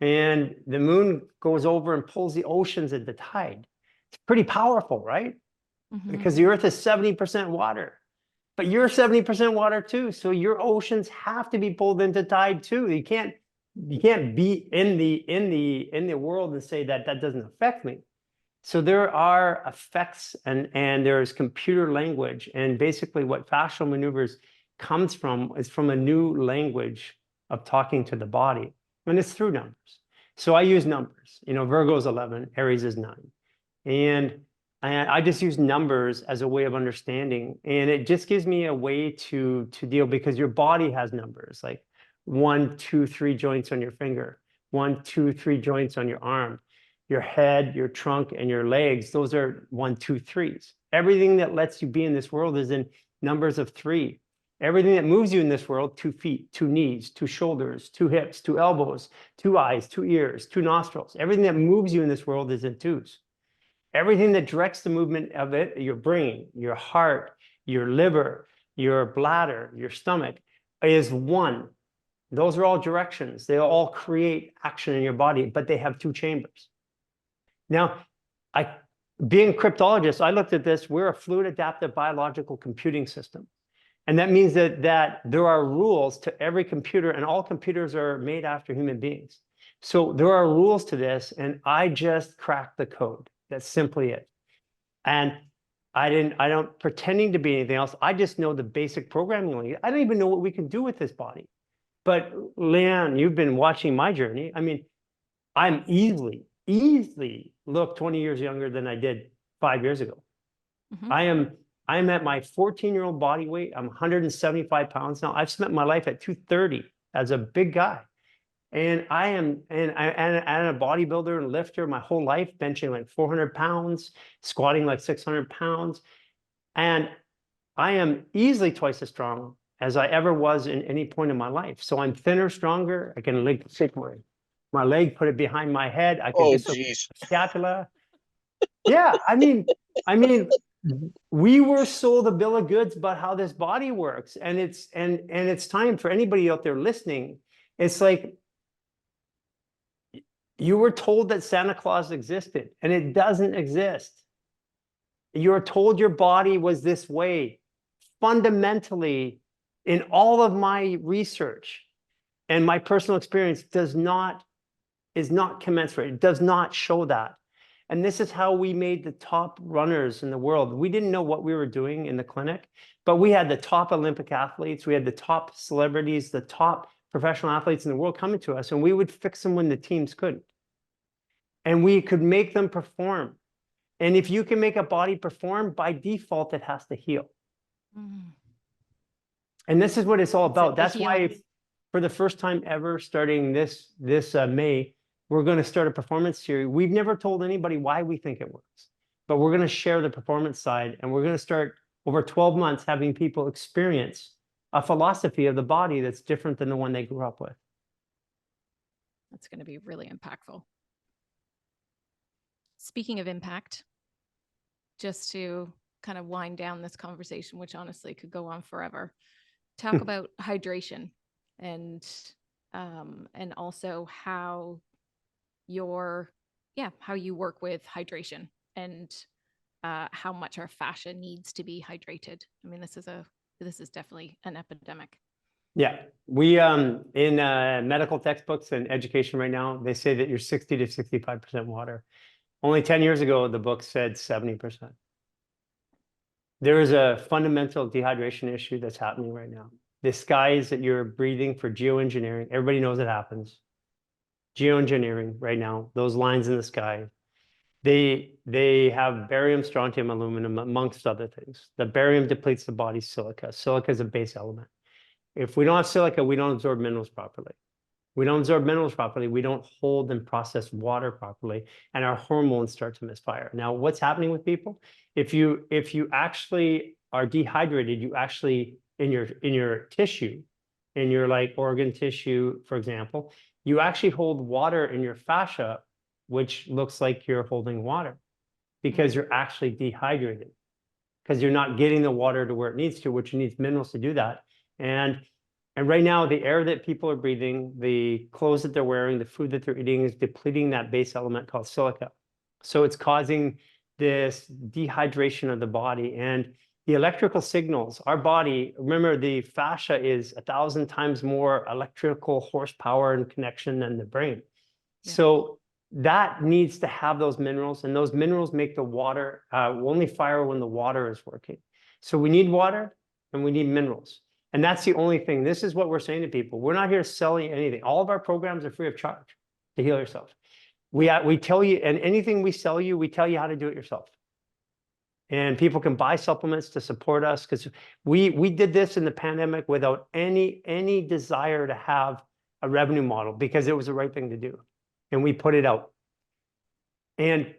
Speaker 3: And the moon goes over and pulls the oceans at the tide. It's pretty powerful, right? Mm-hmm. Because the earth is 70% water. But you're 70% water too, so your oceans have to be pulled into tide too. You can't be in the world and say that doesn't affect me. So there are effects, and there's computer language, and basically what fascial maneuvers comes from is from a new language of talking to the body, and it's through numbers. So I use numbers. Virgo is 11, Aries is 9. And I just use numbers as a way of understanding. And it just gives me a way to deal, because your body has numbers like 1, 2, 3 joints on your finger, 1, 2, 3 joints on your arm, your head, your trunk, and your legs. Those are 1, 2, 3s. Everything that lets you be in this world is in numbers of 3. Everything that moves you in this world, 2 feet, 2 knees, 2 shoulders, 2 hips, 2 elbows, 2 eyes, 2 ears, 2 nostrils. Everything that moves you in this world is in 2s. Everything that directs the movement of it, your brain, your heart, your liver, your bladder, your stomach, is 1. Those are all directions. They all create action in your body, but they have 2 chambers. Now, being a cryptologist, I looked at this. We're a fluid adaptive biological computing system. And that means that there are rules to every computer, and all computers are made after human beings. So there are rules to this, and I just cracked the code. That's simply it. And I don't pretending to be anything else. I just know the basic programming. I don't even know what we can do with this body. But Lianne, you've been watching my journey. I mean, I'm easily look 20 years younger than I did 5 years ago. Mm-hmm. I'm at my 14-year-old body weight. I'm 175 pounds now. I've spent my life at 230 as a big guy. And I'm a bodybuilder and lifter my whole life, benching like 400 pounds, squatting like 600 pounds. And I am easily twice as strong as I ever was in any point in my life. So I'm thinner, stronger. I can shake my leg, put it behind my head. I can scapula. Yeah, I mean, we were sold a bill of goods about how this body works. And it's time for anybody out there listening. It's like, you were told that Santa Claus existed, and it doesn't exist. You were told your body was this way. Fundamentally, in all of my research and my personal experience is not commensurate. It does not show that. And this is how we made the top runners in the world. We didn't know what we were doing in the clinic, but we had the top Olympic athletes. We had the top celebrities, the top professional athletes in the world coming to us, and we would fix them when the teams couldn't. And we could make them perform. And if you can make a body perform, by default, it has to heal. Mm. And this is what it's all about. That's why, for the first time ever, starting this May, we're going to start a performance series. We've never told anybody why we think it works, but we're going to share the performance side, and we're going to start over 12 months having people experience a philosophy of the body that's different than the one they grew up with.
Speaker 2: That's going to be really impactful. Speaking of impact, just to kind of wind down this conversation, which honestly could go on forever, talk about hydration and also how you work with hydration and how much our fascia needs to be hydrated. I mean, this is definitely an epidemic.
Speaker 3: Yeah, we in medical textbooks and education right now, they say that you're 60 to 65% water. Only 10 years ago, the book said 70%. There is a fundamental dehydration issue that's happening right now. The skies that you're breathing for geoengineering, everybody knows it happens. Geoengineering right now, those lines in the sky, they have barium, strontium, aluminum, amongst other things. The barium depletes the body's silica. Silica is a base element. If we don't have silica, we don't absorb minerals properly. We don't absorb minerals properly. We don't hold and process water properly, and our hormones start to misfire. Now, what's happening with people? If you actually are dehydrated, you actually in your tissue, in your like organ tissue, for example, you actually hold water in your fascia, which looks like you're holding water, because you're actually dehydrated, because you're not getting the water to where it needs to, which needs minerals to do that. And right now, the air that people are breathing, the clothes that they're wearing, the food that they're eating is depleting that base element called silica. So it's causing this dehydration of the body. And the electrical signals, our body, remember, the fascia is 1,000 times more electrical horsepower and connection than the brain. Yeah. So that needs to have those minerals, and those minerals make the water only fire when the water is working. So we need water and we need minerals. And that's the only thing. This is what we're saying to people. We're not here to sell you anything. All of our programs are free of charge to heal yourself. We tell you, and anything we sell you, we tell you how to do it yourself. And people can buy supplements to support us, because we did this in the pandemic without any desire to have a revenue model, because it was the right thing to do. And we put it out. And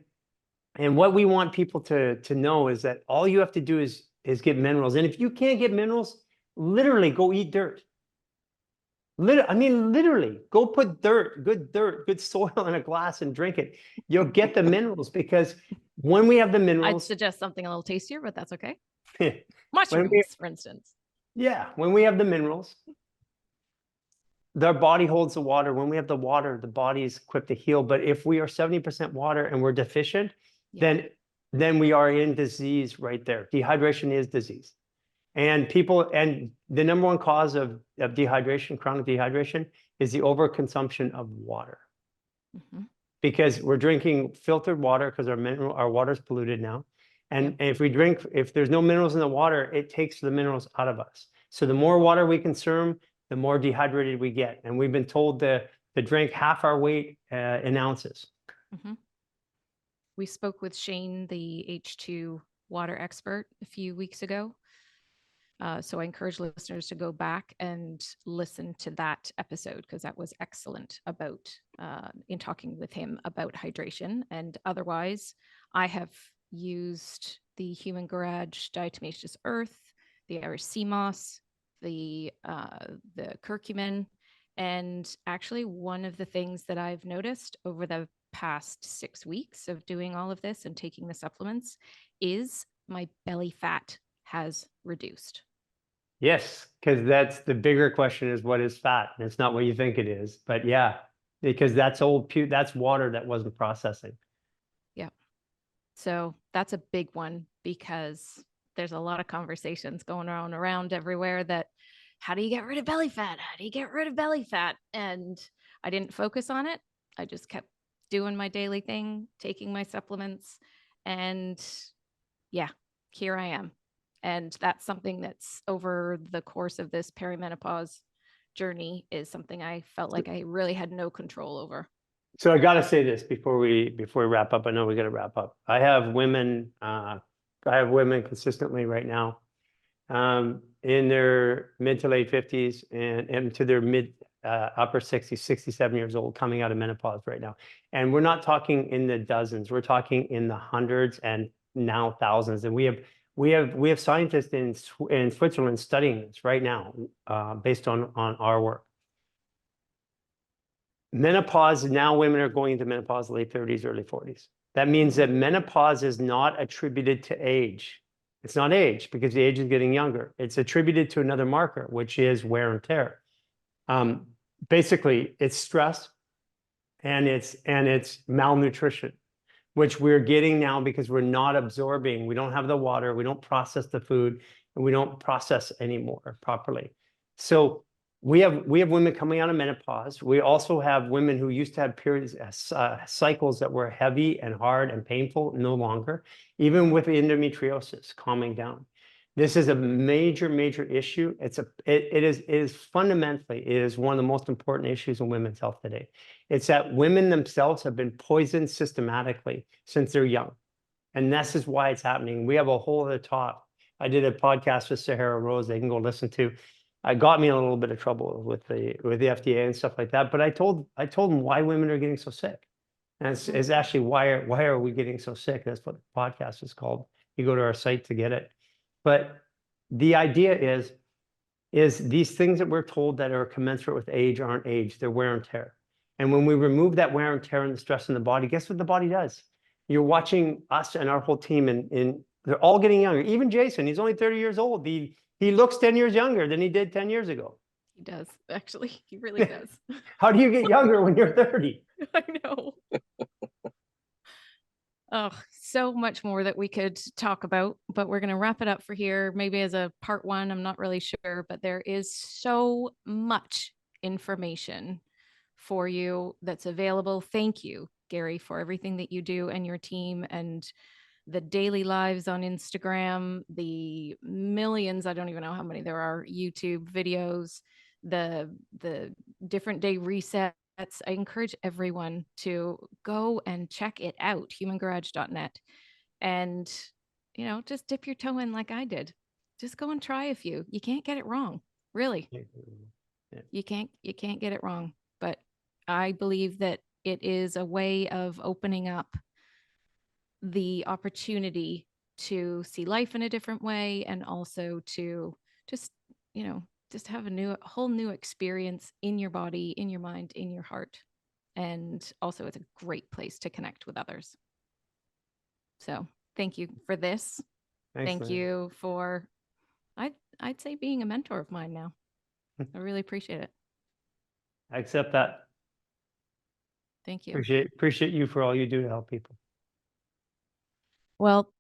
Speaker 3: what we want people to know is that all you have to do is get minerals. And if you can't get minerals, literally go eat dirt. Literally, go put good soil in a glass and drink it. You'll get the minerals, because when we have the
Speaker 2: I'd
Speaker 3: minerals,
Speaker 2: suggest something a little tastier, but that's okay.
Speaker 3: when
Speaker 2: Mushrooms, for instance.
Speaker 3: when we have the minerals, their body holds the water. When we have the water, the body is equipped to heal. But if we are 70% water and we're deficient,
Speaker 2: Yeah.
Speaker 3: then we are in disease right there. Dehydration is disease. And the number one cause of dehydration, chronic dehydration, is the overconsumption of water.
Speaker 2: Mhm.
Speaker 3: Because we're drinking filtered water, because our water is polluted now. And if there's no minerals in the water, it takes the minerals out of us. So the more water we consume, the more dehydrated we get. And we've been told to drink half our weight in ounces.
Speaker 2: Mhm. We spoke with Shane, the H2 water expert, a few weeks ago. So I encourage listeners to go back and listen to that episode, because that was excellent about in talking with him about hydration. And otherwise, I have used the Human Garage Diatomaceous Earth, the Irish Sea Moss, the curcumin. And actually, one of the things that I've noticed over the past 6 weeks of doing all of this and taking the supplements is my belly fat has reduced.
Speaker 3: Yes, because that's the bigger question, is what is fat? And it's not what you think it is. But yeah, because that's that's water that wasn't processing.
Speaker 2: Yeah. So that's a big one, because there's a lot of conversations going around everywhere that, how do you get rid of belly fat? How do you get rid of belly fat? And I didn't focus on it. I just kept doing my daily thing, taking my supplements, and yeah, here I am. And that's something that's over the course of this perimenopause journey is something I felt like I really had no control over.
Speaker 3: So I got to say this before we wrap up. I know we got to wrap up. I have women consistently right now, in their mid to late 50s and to their upper 60s, 67 years old, coming out of menopause right now. And we're not talking in the dozens, we're talking in the hundreds and now thousands. And we have scientists in Switzerland studying this right now, based on our work. Menopause, now women are going into menopause late 30s, early 40s. That means that menopause is not attributed to age. It's not age, because the age is getting younger. It's attributed to another marker, which is wear and tear. Basically, it's stress and it's malnutrition, which we're getting now because we're not absorbing. We don't have the water, we don't process the food, and we don't process anymore properly. So we have women coming out of menopause. We also have women who used to have periods, cycles that were heavy and hard and painful, no longer, even with endometriosis calming down. This is a major issue. It is fundamentally, it is one of the most important issues in women's health today. It's that women themselves have been poisoned systematically since they're young. And this is why it's happening. We have a whole other talk. I did a podcast with Sahara Rose, they can go listen to. It got me in a little bit of trouble with the FDA and stuff like that. But I told them why women are getting so sick. And it's actually why are we getting so sick? That's what the podcast is called. You go to our site to get it. But the idea is these things that we're told that are commensurate with age aren't age, they're wear and tear. And when we remove that wear and tear and the stress in the body, guess what the body does? You're watching us and our whole team, and they're all getting younger. Even Jason, he's only 30 years old. He looks 10 years younger than he did 10 years ago.
Speaker 2: He does, actually. He really does.
Speaker 3: How do you get younger when you're 30?
Speaker 2: I know. Oh, so much more that we could talk about, but we're going to wrap it up for here, maybe as a part one. I'm not really sure, but there is so much information for you that's available. Thank you, Garry, for everything that you do and your team, and the daily lives on Instagram, the millions, I don't even know how many there are, YouTube videos, the different day resets, I encourage everyone to go and check it out, humangarage.net, and, just dip your toe in like I did. Just go and try a few. You can't get it wrong. Really.
Speaker 3: Yeah.
Speaker 2: You can't get it wrong. But I believe that it is a way of opening up the opportunity to see life in a different way, and also to just, just have a whole new experience in your body, in your mind, in your heart. And also it's a great place to connect with others. So thank you for this.
Speaker 3: Thanks,
Speaker 2: Thank
Speaker 3: Lianne.
Speaker 2: you for, I'd say, being a mentor of mine now. I really appreciate it.
Speaker 3: I accept that.
Speaker 2: Thank you.
Speaker 3: Appreciate you for all you do to help people.
Speaker 2: Well,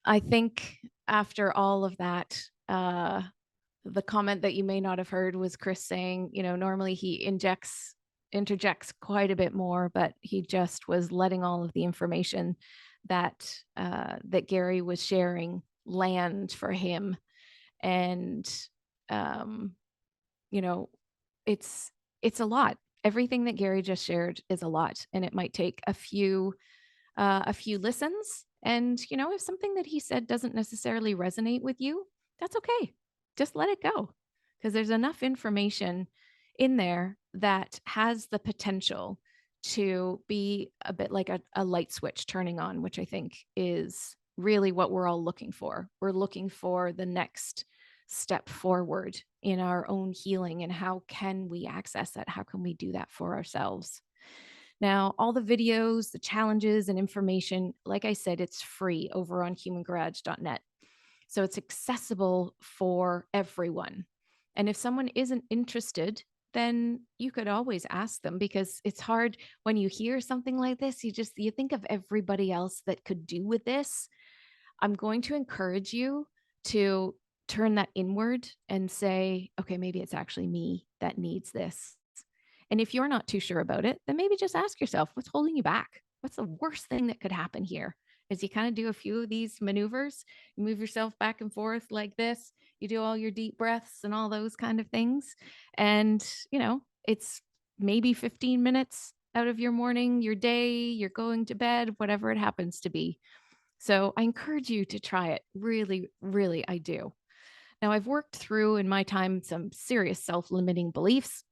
Speaker 2: I think after all of that, the comment that you may not have heard was Chris saying, normally he interjects quite a bit more, but he just was letting all of the information that that Garry was sharing land for him. And it's a lot. Everything that Garry just shared is a lot, and it might take a few listens. And if something that he said doesn't necessarily resonate with you, that's okay. Just let it go, because there's enough information in there that has the potential to be a bit like a light switch turning on, which I think is really what we're all looking for. We're looking for the next step forward in our own healing, and how can we access that? How can we do that for ourselves? Now, all the videos, the challenges, and information, like I said, it's free over on humangarage.net. So it's accessible for everyone. And if someone isn't interested, then you could always ask them, because it's hard when you hear something like this. You think of everybody else that could do with this. I'm going to encourage you to turn that inward and say, okay, maybe it's actually me that needs this. And if you're not too sure about it, then maybe just ask yourself, what's holding you back? What's the worst thing that could happen here? As you kind of do a few of these maneuvers, you move yourself back and forth like this, you do all your deep breaths and all those kind of things. And, it's maybe 15 minutes out of your morning, your day, you're going to bed, whatever it happens to be. So I encourage you to try it. Really, really, I do. Now, I've worked through in my time some serious self-limiting beliefs.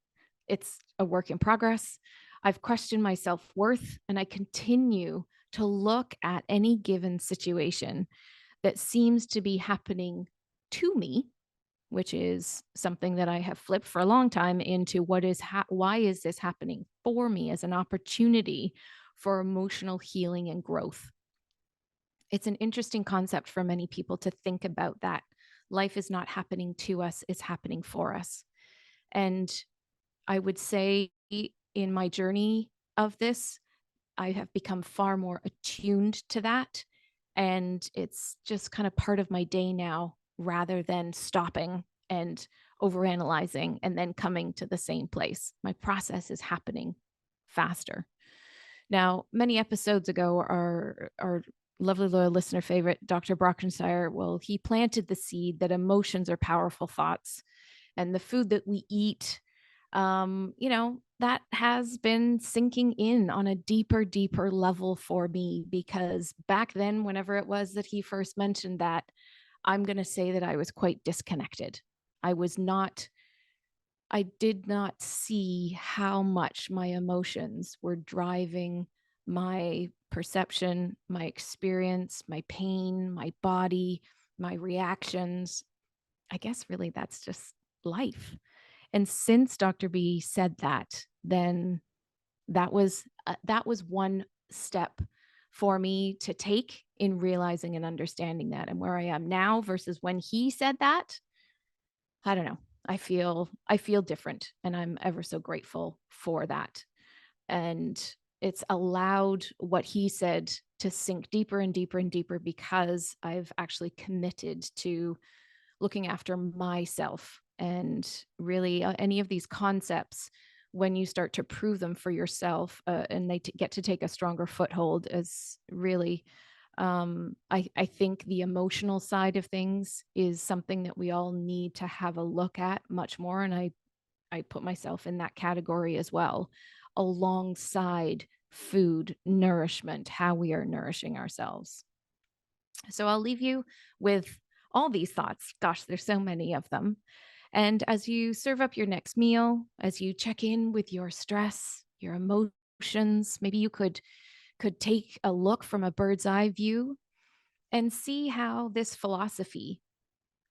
Speaker 2: It's a work in progress. I've questioned my self-worth, and I continue to look at any given situation that seems to be happening to me, which is something that I have flipped for a long time into why is this happening for me, as an opportunity for emotional healing and growth. It's an interesting concept for many people to think about that. Life is not happening to us, it's happening for us. And I would say in my journey of this, I have become far more attuned to that. And it's just kind of part of my day now, rather than stopping and overanalyzing and then coming to the same place. My process is happening faster. Now, many episodes ago, our lovely loyal listener favorite, Dr. Brockenshire, well, he planted the seed that emotions are powerful thoughts, and the food that we eat, that has been sinking in on a deeper level for me, because back then, whenever it was that he first mentioned that, I'm going to say that I was quite disconnected. I did not see how much my emotions were driving my perception, my experience, my pain, my body, my reactions. I guess really that's just life. And since Dr. B said that, then that was one step for me to take in realizing and understanding that. And where I am now versus when he said that, I don't know. I feel different, and I'm ever so grateful for that. And it's allowed what he said to sink deeper and deeper and deeper, because I've actually committed to looking after myself. And really, any of these concepts, when you start to prove them for yourself, and they get to take a stronger foothold, is really, I think the emotional side of things is something that we all need to have a look at much more. And I put myself in that category as well alongside food, nourishment, how we are nourishing ourselves. So I'll leave you with all these thoughts. Gosh, there's so many of them. And as you serve up your next meal, as you check in with your stress, your emotions, maybe you could take a look from a bird's eye view and see how this philosophy,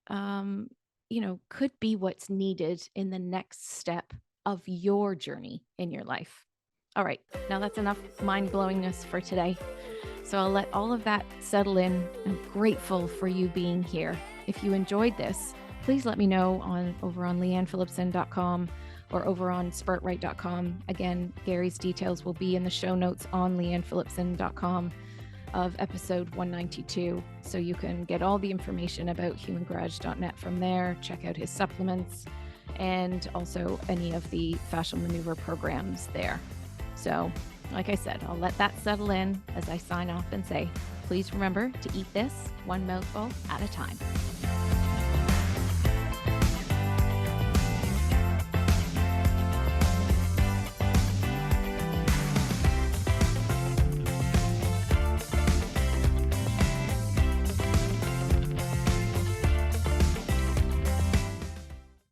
Speaker 2: could be what's needed in the next step of your journey in your life. All right, now that's enough mind-blowingness for today. So I'll let all of that settle in. I'm grateful for you being here. If you enjoyed this, please let me know over on liannephillipson.com or over on spurtright.com. Again, Garry's details will be in the show notes on liannephillipson.com of episode 192. So you can get all the information about humangarage.net from there, check out his supplements, and also any of the fascial maneuver programs there. So, like I said, I'll let that settle in as I sign off and say, please remember to eat this one mouthful at a time.